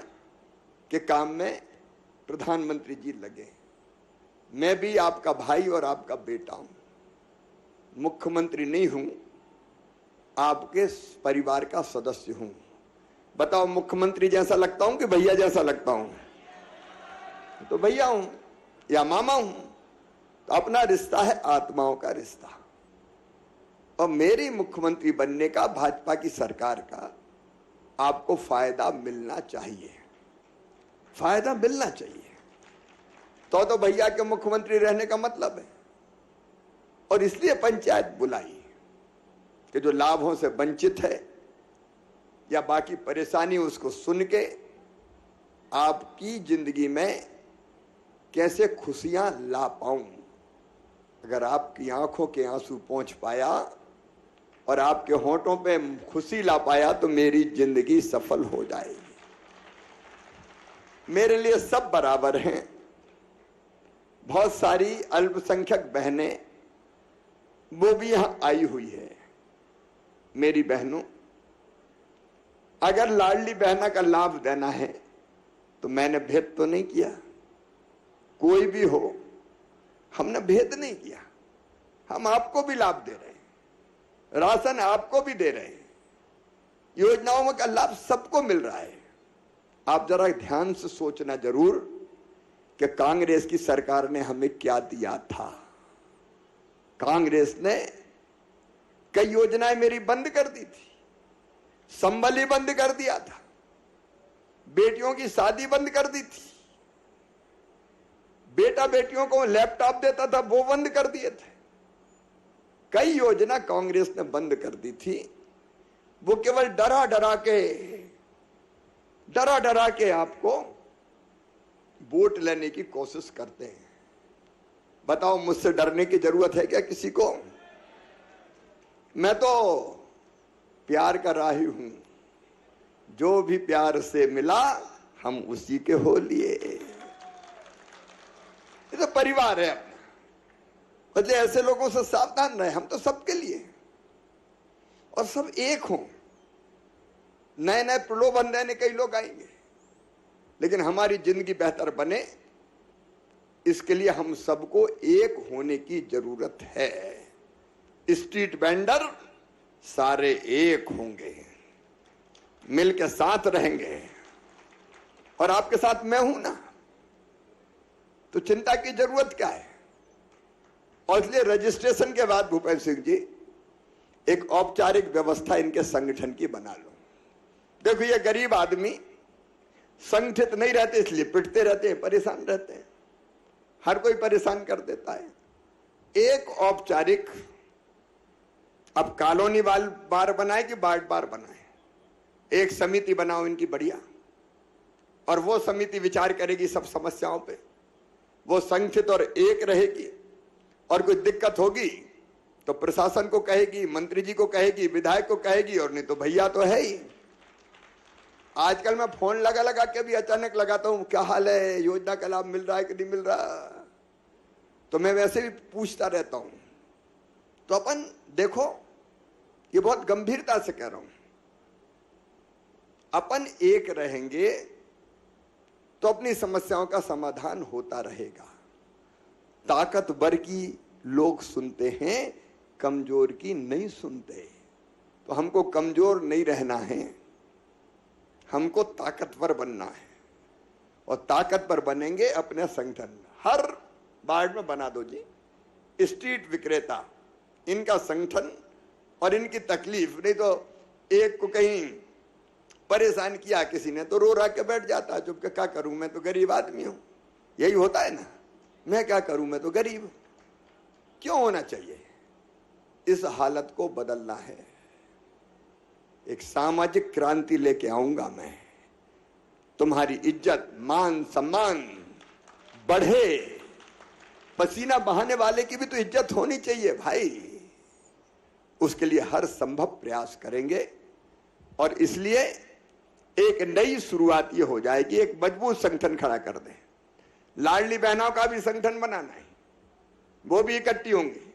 के काम में प्रधानमंत्री जी लगे। मैं भी आपका भाई और आपका बेटा हूं। मुख्यमंत्री नहीं हूं, आपके परिवार का सदस्य हूं। बताओ, मुख्यमंत्री जैसा लगता हूं कि भैया जैसा लगता हूं? तो भैया हूं या मामा हूं। तो अपना रिश्ता है आत्माओं का रिश्ता। और मेरी मुख्यमंत्री बनने का, भाजपा की सरकार का आपको फायदा मिलना चाहिए। फायदा मिलना चाहिए तो भैया के मुख्यमंत्री रहने का मतलब है। और इसलिए पंचायत बुलाई कि जो लाभों से वंचित है या बाकी परेशानी, उसको सुन के आपकी जिंदगी में कैसे खुशियां ला पाऊं। अगर आपकी आंखों के आंसू पहुंच पाया और आपके होंठों पे खुशी ला पाया तो मेरी जिंदगी सफल हो जाएगी। मेरे लिए सब बराबर हैं। बहुत सारी अल्पसंख्यक बहनें वो भी यहां आई हुई है। मेरी बहनों, अगर लाडली बहना का लाभ देना है तो मैंने भेद तो नहीं किया। कोई भी हो, हमने भेद नहीं किया। हम आपको भी लाभ दे रहे हैं, राशन आपको भी दे रहे हैं, योजनाओं का लाभ सबको मिल रहा है। आप जरा ध्यान से सोचना जरूर कि कांग्रेस की सरकार ने हमें क्या दिया था। कांग्रेस ने कई योजनाएं मेरी बंद कर दी थी। संबल ही बंद कर दिया था, बेटियों की शादी बंद कर दी थी, बेटा बेटियों को लैपटॉप देता था वो बंद कर दिए थे। कई योजना कांग्रेस ने बंद कर दी थी। वो केवल डरा डरा के आपको वोट लेने की कोशिश करते हैं। बताओ, मुझसे डरने की जरूरत है क्या किसी को? मैं तो प्यार कर रही हूं। जो भी प्यार से मिला हम उसी के हो लिए। ये तो परिवार है अपना। बच्चे ऐसे लोगों से सावधान रहे। हम तो सबके लिए और सब एक हों। नए नए प्रलोभन देने कई लोग आएंगे, लेकिन हमारी जिंदगी बेहतर बने इसके लिए हम सबको एक होने की जरूरत है। स्ट्रीट वेंडर सारे एक होंगे, मिलकर साथ रहेंगे, और आपके साथ मैं हूं ना, तो चिंता की जरूरत क्या है। और इसलिए रजिस्ट्रेशन के बाद भूपेंद्र सिंह जी एक औपचारिक व्यवस्था इनके संगठन की बना लो। देखो ये गरीब आदमी संगठित नहीं रहते, इसलिए पिटते रहते हैं, परेशान रहते हैं, हर कोई परेशान कर देता है। एक औपचारिक, अब कॉलोनी बार बनाए कि वार्ड बार बनाए, एक समिति बनाओ इनकी बढ़िया, और वो समिति विचार करेगी सब समस्याओं पे, वो संगठित और एक रहेगी, और कोई दिक्कत होगी तो प्रशासन को कहेगी, मंत्री जी को कहेगी, विधायक को कहेगी, और नहीं तो भैया तो है ही। आजकल मैं फोन लगा लगा के भी अचानक लगाता हूं, क्या हाल है, योजना का लाभ मिल रहा है कि नहीं मिल रहा, तो मैं वैसे भी पूछता रहता हूं। तो अपन देखो, ये बहुत गंभीरता से कह रहा हूं, अपन एक रहेंगे तो अपनी समस्याओं का समाधान होता रहेगा। ताकतवर की लोग सुनते हैं, कमजोर की नहीं सुनते। तो हमको कमजोर नहीं रहना है, हमको ताकतवर बनना है, और ताकतवर बनेंगे अपने संगठन। हर वार्ड में बना दो जी स्ट्रीट विक्रेता, इनका संगठन और इनकी तकलीफ। नहीं तो एक को कहीं परेशान किया किसी ने तो रो रा के बैठ जाता, चुप के क्या करूं, मैं तो गरीब आदमी हूं। यही होता है ना, मैं क्या करूं, मैं तो गरीब। क्यों होना चाहिए? इस हालत को बदलना है। एक सामाजिक क्रांति लेके आऊंगा मैं, तुम्हारी इज्जत मान सम्मान बढ़े। पसीना बहाने वाले की भी तो इज्जत होनी चाहिए भाई। उसके लिए हर संभव प्रयास करेंगे, और इसलिए एक नई शुरुआत ये हो जाएगी, एक मजबूत संगठन खड़ा कर दें। लाडली बहनों का भी संगठन बनाना है, वो भी इकट्ठी होंगी,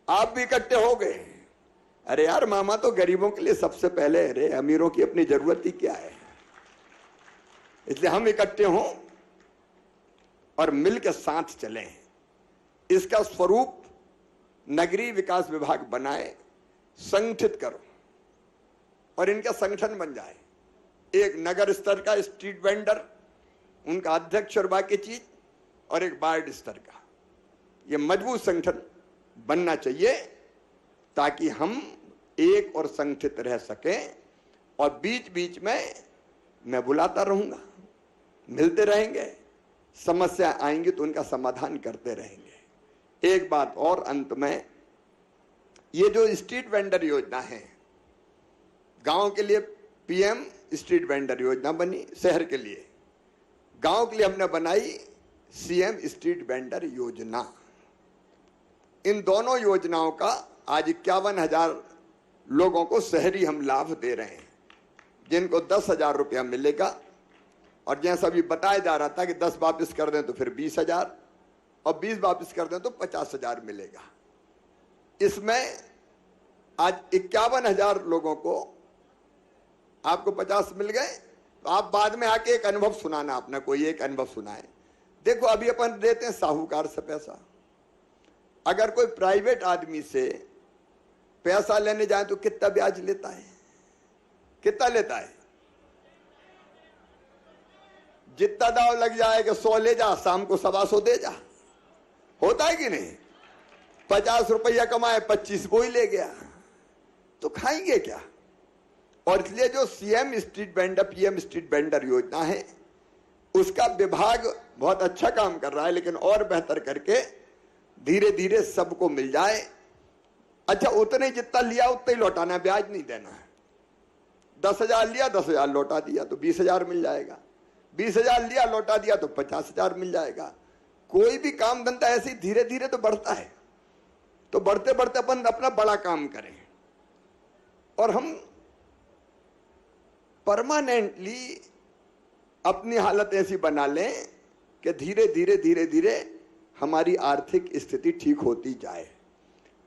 आप भी इकट्ठे हो गए। अरे यार, मामा तो गरीबों के लिए सबसे पहले, अरे अमीरों की अपनी जरूरत ही क्या है। इसलिए हम इकट्ठे हों और मिलकर साथ चलें। इसका स्वरूप नगरीय विकास विभाग बनाए, संगठित करो और इनका संगठन बन जाए। एक नगर स्तर का स्ट्रीट वेंडर, उनका अध्यक्ष और बाकी चीज, और एक वार्ड स्तर का। ये मजबूत संगठन बनना चाहिए ताकि हम एक और संगठित रह सकें। और बीच बीच में मैं बुलाता रहूंगा, मिलते रहेंगे, समस्या आएंगी तो उनका समाधान करते रहेंगे। एक बात और अंत में, ये जो स्ट्रीट वेंडर योजना है, गांव के लिए पीएम स्ट्रीट वेंडर योजना बनी, शहर के लिए, गांव के लिए हमने बनाई सीएम स्ट्रीट वेंडर योजना। इन दोनों योजनाओं का आज 51,000 लोगों को शहरी हम लाभ दे रहे हैं, जिनको 10,000 रुपया मिलेगा। और जैसा भी बताया जा रहा था कि 10 वापस कर दें तो फिर 20,000, और 20 वापस कर दें तो 50,000 मिलेगा। इसमें आज 51,000 लोगों को, आपको 50 मिल गए, तो आप बाद में आके एक अनुभव सुनाना, अपना कोई एक अनुभव सुनाए। देखो, अभी अपन देते हैं साहूकार से पैसा, अगर कोई प्राइवेट आदमी से पैसा लेने जाए तो कितना ब्याज लेता है? कितना लेता है? जितना दाव लग जाएगा 100 ले जा, शाम को 125 दे जा। होता है कि नहीं? 50 रुपया कमाए, 25 वो ही ले गया, तो खाएंगे क्या? और इसलिए जो CM street vendor, PM street vendor योजना है, उसका विभाग बहुत अच्छा काम कर रहा है, लेकिन और बेहतर करके धीरे धीरे सबको मिल जाए। अच्छा, उतने जितना लिया उतना ही लौटाना है, ब्याज नहीं देना है। 10,000 लिया, 10,000 लौटा दिया तो 20,000 मिल जाएगा। 20,000 लिया, लौटा दिया तो 50,000 मिल जाएगा। कोई भी काम धंधा ऐसे ही धीरे धीरे तो बढ़ता है। तो बढ़ते बढ़ते अपन अपना बड़ा काम करें, और हम परमानेंटली अपनी हालत ऐसी बना लें कि धीरे धीरे धीरे धीरे हमारी आर्थिक स्थिति ठीक होती जाए।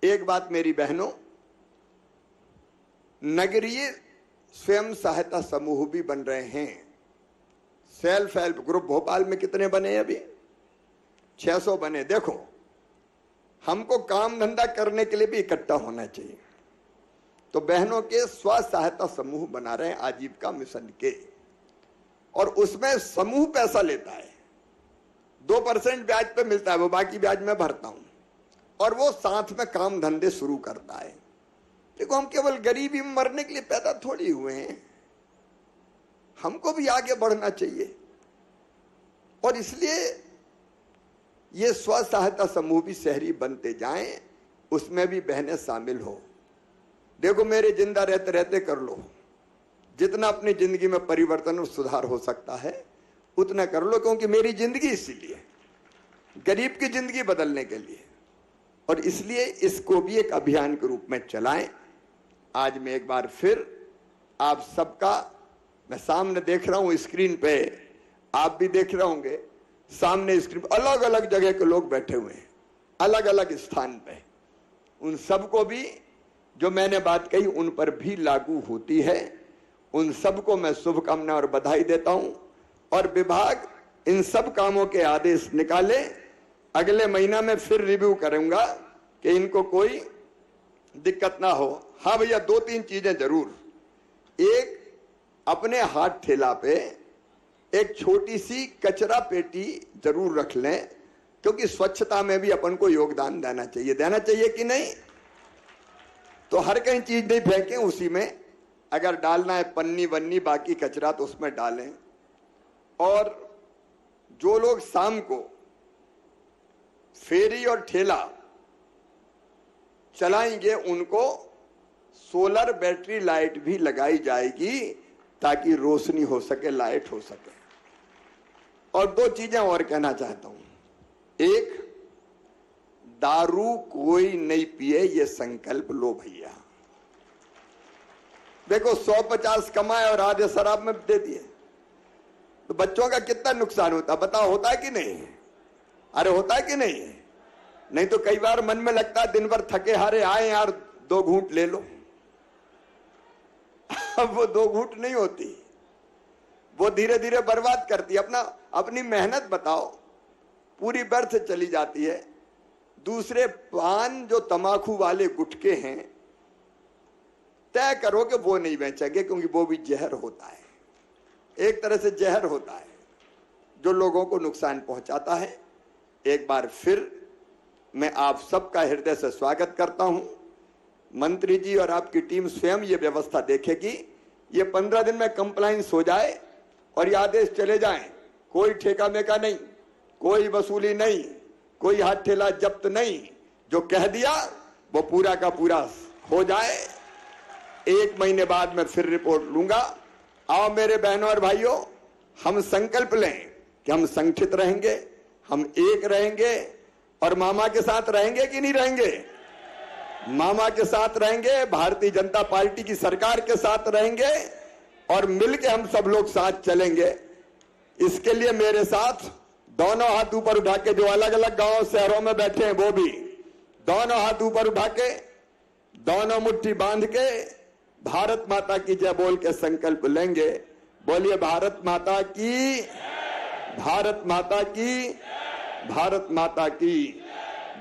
एक बात मेरी बहनों, नगरीय स्वयं सहायता समूह भी बन रहे हैं। सेल्फ हेल्प ग्रुप भोपाल में कितने बने? अभी 600 बने। देखो, हमको काम धंधा करने के लिए भी इकट्ठा होना चाहिए। तो बहनों के स्व सहायता समूह बना रहे हैं आजीविका मिशन के, और उसमें समूह पैसा लेता है, 2% ब्याज पे मिलता है, वो बाकी ब्याज मैं भरता हूं, और वो साथ में काम धंधे शुरू करता है। देखो, हम केवल गरीबी में मरने के लिए पैदा थोड़ी हुए हैं, हमको भी आगे बढ़ना चाहिए। और इसलिए ये स्व सहायता समूह भी शहरी बनते जाएं, उसमें भी बहनें शामिल हो। देखो, मेरे जिंदा रहते रहते कर लो, जितना अपनी जिंदगी में परिवर्तन और सुधार हो सकता है उतना कर लो, क्योंकि मेरी जिंदगी इसीलिए, गरीब की जिंदगी बदलने के लिए, और इसलिए इसको भी एक अभियान के रूप में चलाएं। आज मैं एक बार फिर आप सबका, मैं सामने देख रहा हूं स्क्रीन पे, आप भी देख रहे होंगे सामने स्क्रीन पे, अलग अलग जगह के लोग बैठे हुए हैं, अलग अलग स्थान पे। उन सबको भी जो मैंने बात कही उन पर भी लागू होती है। उन सबको मैं शुभकामना और बधाई देता हूं, और विभाग इन सब कामों के आदेश निकाले। अगले महीना में फिर रिव्यू करूंगा कि इनको कोई दिक्कत ना हो। हाँ भैया, 2-3 चीजें जरूर। एक, अपने हाथ ठेला पे एक छोटी सी कचरा पेटी जरूर रख लें, क्योंकि स्वच्छता में भी अपन को योगदान देना चाहिए कि नहीं? तो हर कहीं चीज नहीं फेंकें, उसी में अगर डालना है पन्नी वन्नी बाकी कचरा तो उसमें डालें। और जो लोग शाम को फेरी और ठेला चलाएंगे उनको सोलर बैटरी लाइट भी लगाई जाएगी, ताकि रोशनी हो सके, लाइट हो सके। और 2 चीजें और कहना चाहता हूं। एक, दारू कोई नहीं पिए, ये संकल्प लो भैया। देखो, 150 कमाए और आधे शराब में दे दिए तो बच्चों का कितना नुकसान होता, बताओ, होता है कि नहीं? अरे होता है कि नहीं? नहीं तो कई बार मन में लगता है दिन भर थके हारे आए यार 2 घूंट ले लो। अब वो 2 घूंट नहीं होती, वो धीरे धीरे बर्बाद करती है। अपनी मेहनत बताओ, पूरी व्यर्थ चली जाती है। दूसरे, पान जो तमाकू वाले गुटके हैं, तय करो कि वो नहीं बेचेंगे, क्योंकि वो भी जहर होता है, एक तरह से जहर होता है जो लोगों को नुकसान पहुंचाता है। एक बार फिर मैं आप सबका हृदय से स्वागत करता हूं। मंत्री जी और आपकी टीम स्वयं ये व्यवस्था देखेगी, ये 15 दिन में कंप्लायंस हो जाए और ये आदेश चले जाएं। कोई ठेका मेका नहीं, कोई वसूली नहीं, कोई हाथ ठेला जब्त नहीं, जो कह दिया वो पूरा का पूरा हो जाए। 1 महीने बाद मैं फिर रिपोर्ट लूंगा। आओ मेरे बहनों और भाइयों, हम संकल्प लें कि हम संगठित रहेंगे, हम एक रहेंगे, और मामा के साथ रहेंगे कि नहीं रहेंगे? मामा के साथ रहेंगे, भारतीय जनता पार्टी की सरकार के साथ रहेंगे, और मिलके हम सब लोग साथ चलेंगे। इसके लिए मेरे साथ दोनों हाथ ऊपर उठा के, जो अलग अलग गांव शहरों में बैठे हैं वो भी दोनों हाथ ऊपर उठा के, दोनों मुट्ठी बांध के भारत माता की जय बोल के संकल्प लेंगे। बोलिए भारत माता की, भारत माता की, भारत माता की।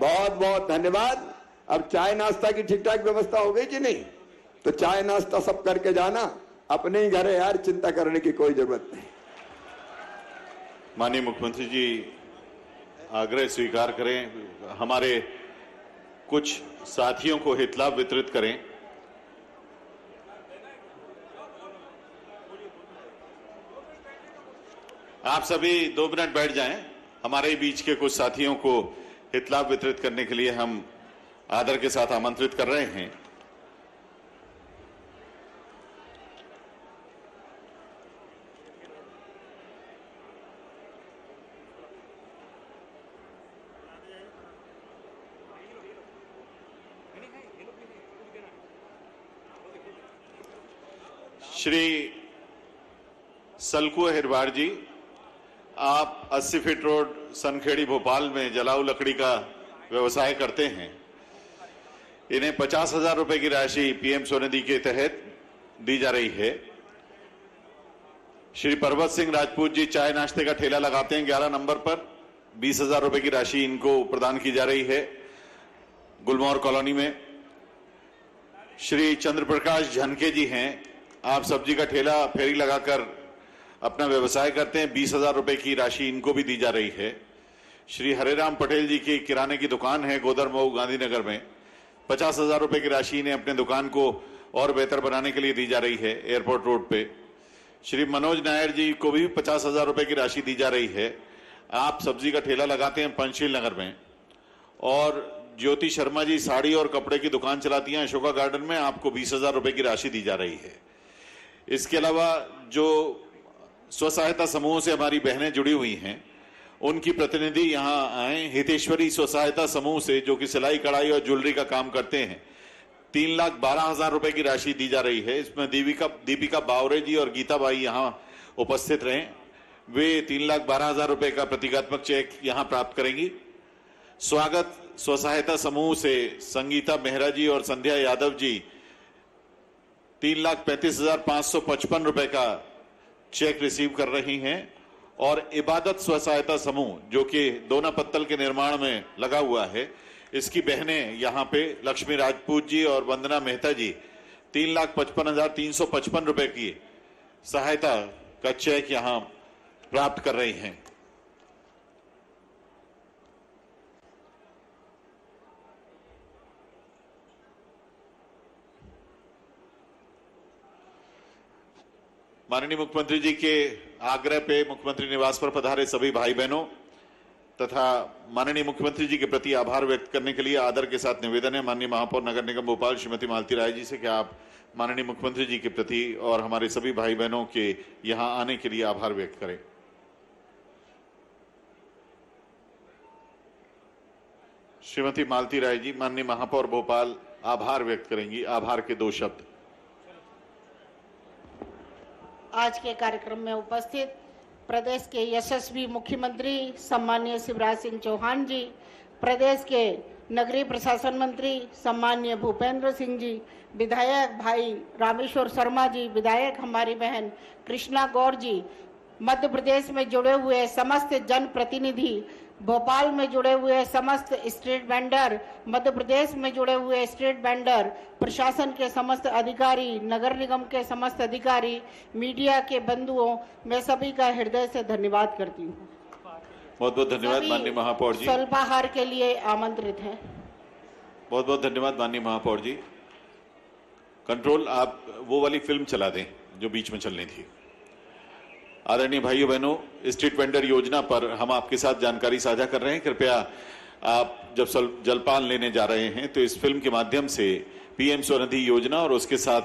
बहुत बहुत धन्यवाद। अब चाय नाश्ता की ठीक ठाक व्यवस्था हो गई कि नहीं? तो चाय नाश्ता सब करके जाना, अपने ही घर है यार, चिंता करने की कोई जरूरत नहीं। माननीय मुख्यमंत्री जी, आग्रह स्वीकार करें, हमारे कुछ साथियों को हित लाभ वितरित करें। आप सभी 2 मिनट बैठ जाएं। हमारे बीच के कुछ साथियों को हित लाभ वितरित करने के लिए हम आदर के साथ आमंत्रित कर रहे हैं। श्री सलकू हिरबार जी, आप 80 फीट रोड सनखेड़ी भोपाल में जलाऊ लकड़ी का व्यवसाय करते हैं। इन्हें 50,000 रुपए की राशि पीएम स्वनिधि के तहत दी जा रही है। श्री पर्वत सिंह राजपूत जी चाय नाश्ते का ठेला लगाते हैं 11 नंबर पर, 20,000 रुपए की राशि इनको प्रदान की जा रही है गुलमोहर कॉलोनी में। श्री चंद्र प्रकाश झनके जी हैं, आप सब्जी का ठेला फेरी लगाकर अपना व्यवसाय करते हैं, 20,000 रुपए की राशि इनको भी दी जा रही है। श्री हरेराम पटेल जी की किराने की दुकान है गोदरमऊ गांधीनगर में, 50,000 रुपए की राशि इन्हें अपने दुकान को और बेहतर बनाने के लिए दी जा रही है एयरपोर्ट रोड पे। श्री मनोज नायर जी को भी 50,000 रुपए की राशि दी जा रही है। आप सब्जी का ठेला लगाते हैं पंचशील नगर में। और ज्योति शर्मा जी साड़ी और कपड़े की दुकान चलाती हैं अशोका गार्डन में, आपको 20,000 रुपए की राशि दी जा रही है। इसके अलावा जो स्व सहायता समूहों से हमारी बहनें जुड़ी हुई हैं, उनकी प्रतिनिधि यहाँ आए। हितेश्वरी स्व सहायता समूह से, जो कि सिलाई कढ़ाई और ज्वेलरी का काम करते हैं, 3,12,000 रुपए की राशि दी जा रही है। इसमें दीपिका बावरे जी और गीता बाई यहाँ उपस्थित रहे। वे 3,12,000 रुपए का प्रतीकात्मक चेक यहाँ प्राप्त करेंगी। स्वागत स्व सहायता समूह से संगीता मेहरा जी और संध्या यादव जी 3,35,555 रुपए का चेक रिसीव कर रही हैं। और इबादत स्व सहायता समूह, जो कि दोना पत्तल के निर्माण में लगा हुआ है, इसकी बहनें यहाँ पे लक्ष्मी राजपूत जी और वंदना मेहता जी 3,55,355 रुपए की सहायता का चेक यहाँ प्राप्त कर रही हैं। माननीय मुख्यमंत्री जी के आग्रह पे मुख्यमंत्री निवास पर पधारे सभी भाई बहनों तथा माननीय मुख्यमंत्री जी के प्रति आभार व्यक्त करने के लिए आदर के साथ निवेदन है माननीय महापौर नगर निगम भोपाल श्रीमती मालती राय जी से कि आप माननीय मुख्यमंत्री जी के प्रति और हमारे सभी भाई बहनों के यहां आने के लिए आभार व्यक्त करें। श्रीमती मालती राय जी, माननीय महापौर भोपाल आभार व्यक्त करेंगी। आभार के 2 शब्द। आज के कार्यक्रम में उपस्थित प्रदेश के यशस्वी मुख्यमंत्री सम्माननीय शिवराज सिंह चौहान जी, प्रदेश के नगरीय प्रशासन मंत्री सम्माननीय भूपेंद्र सिंह जी, विधायक भाई रामेश्वर शर्मा जी, विधायक हमारी बहन कृष्णा गौर जी, मध्य प्रदेश में जुड़े हुए समस्त जनप्रतिनिधि, भोपाल में जुड़े हुए समस्त स्ट्रीट वेंडर, मध्य प्रदेश में जुड़े हुए स्ट्रीट वेंडर, प्रशासन के समस्त अधिकारी, नगर निगम के समस्त अधिकारी, मीडिया के बंधुओं, मैं सभी का हृदय से धन्यवाद करती हूँ। बहुत बहुत धन्यवाद माननीय महापौर जी। स्वल्पाहार के लिए आमंत्रित हैं। बहुत बहुत धन्यवाद माननीय महापौर जी। कंट्रोल, आप वो वाली फिल्म चला दें जो बीच में चलनी थी। आदरणीय भाइयों बहनों, स्ट्रीट वेंडर योजना पर हम आपके साथ जानकारी साझा कर रहे हैं। कृपया आप जब जलपान लेने जा रहे हैं तो इस फिल्म के माध्यम से पीएम स्वनिधि योजना और उसके साथ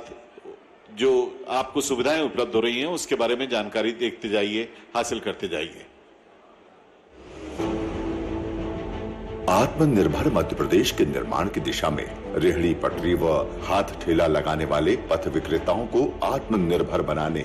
जो आपको सुविधाएं उपलब्ध हो रही हैं उसके बारे में जानकारी देखते जाइए, हासिल करते जाइए। आत्मनिर्भर मध्य प्रदेश के निर्माण की दिशा में रेहड़ी पटरी व हाथ ठेला लगाने वाले पथ विक्रेताओं को आत्मनिर्भर बनाने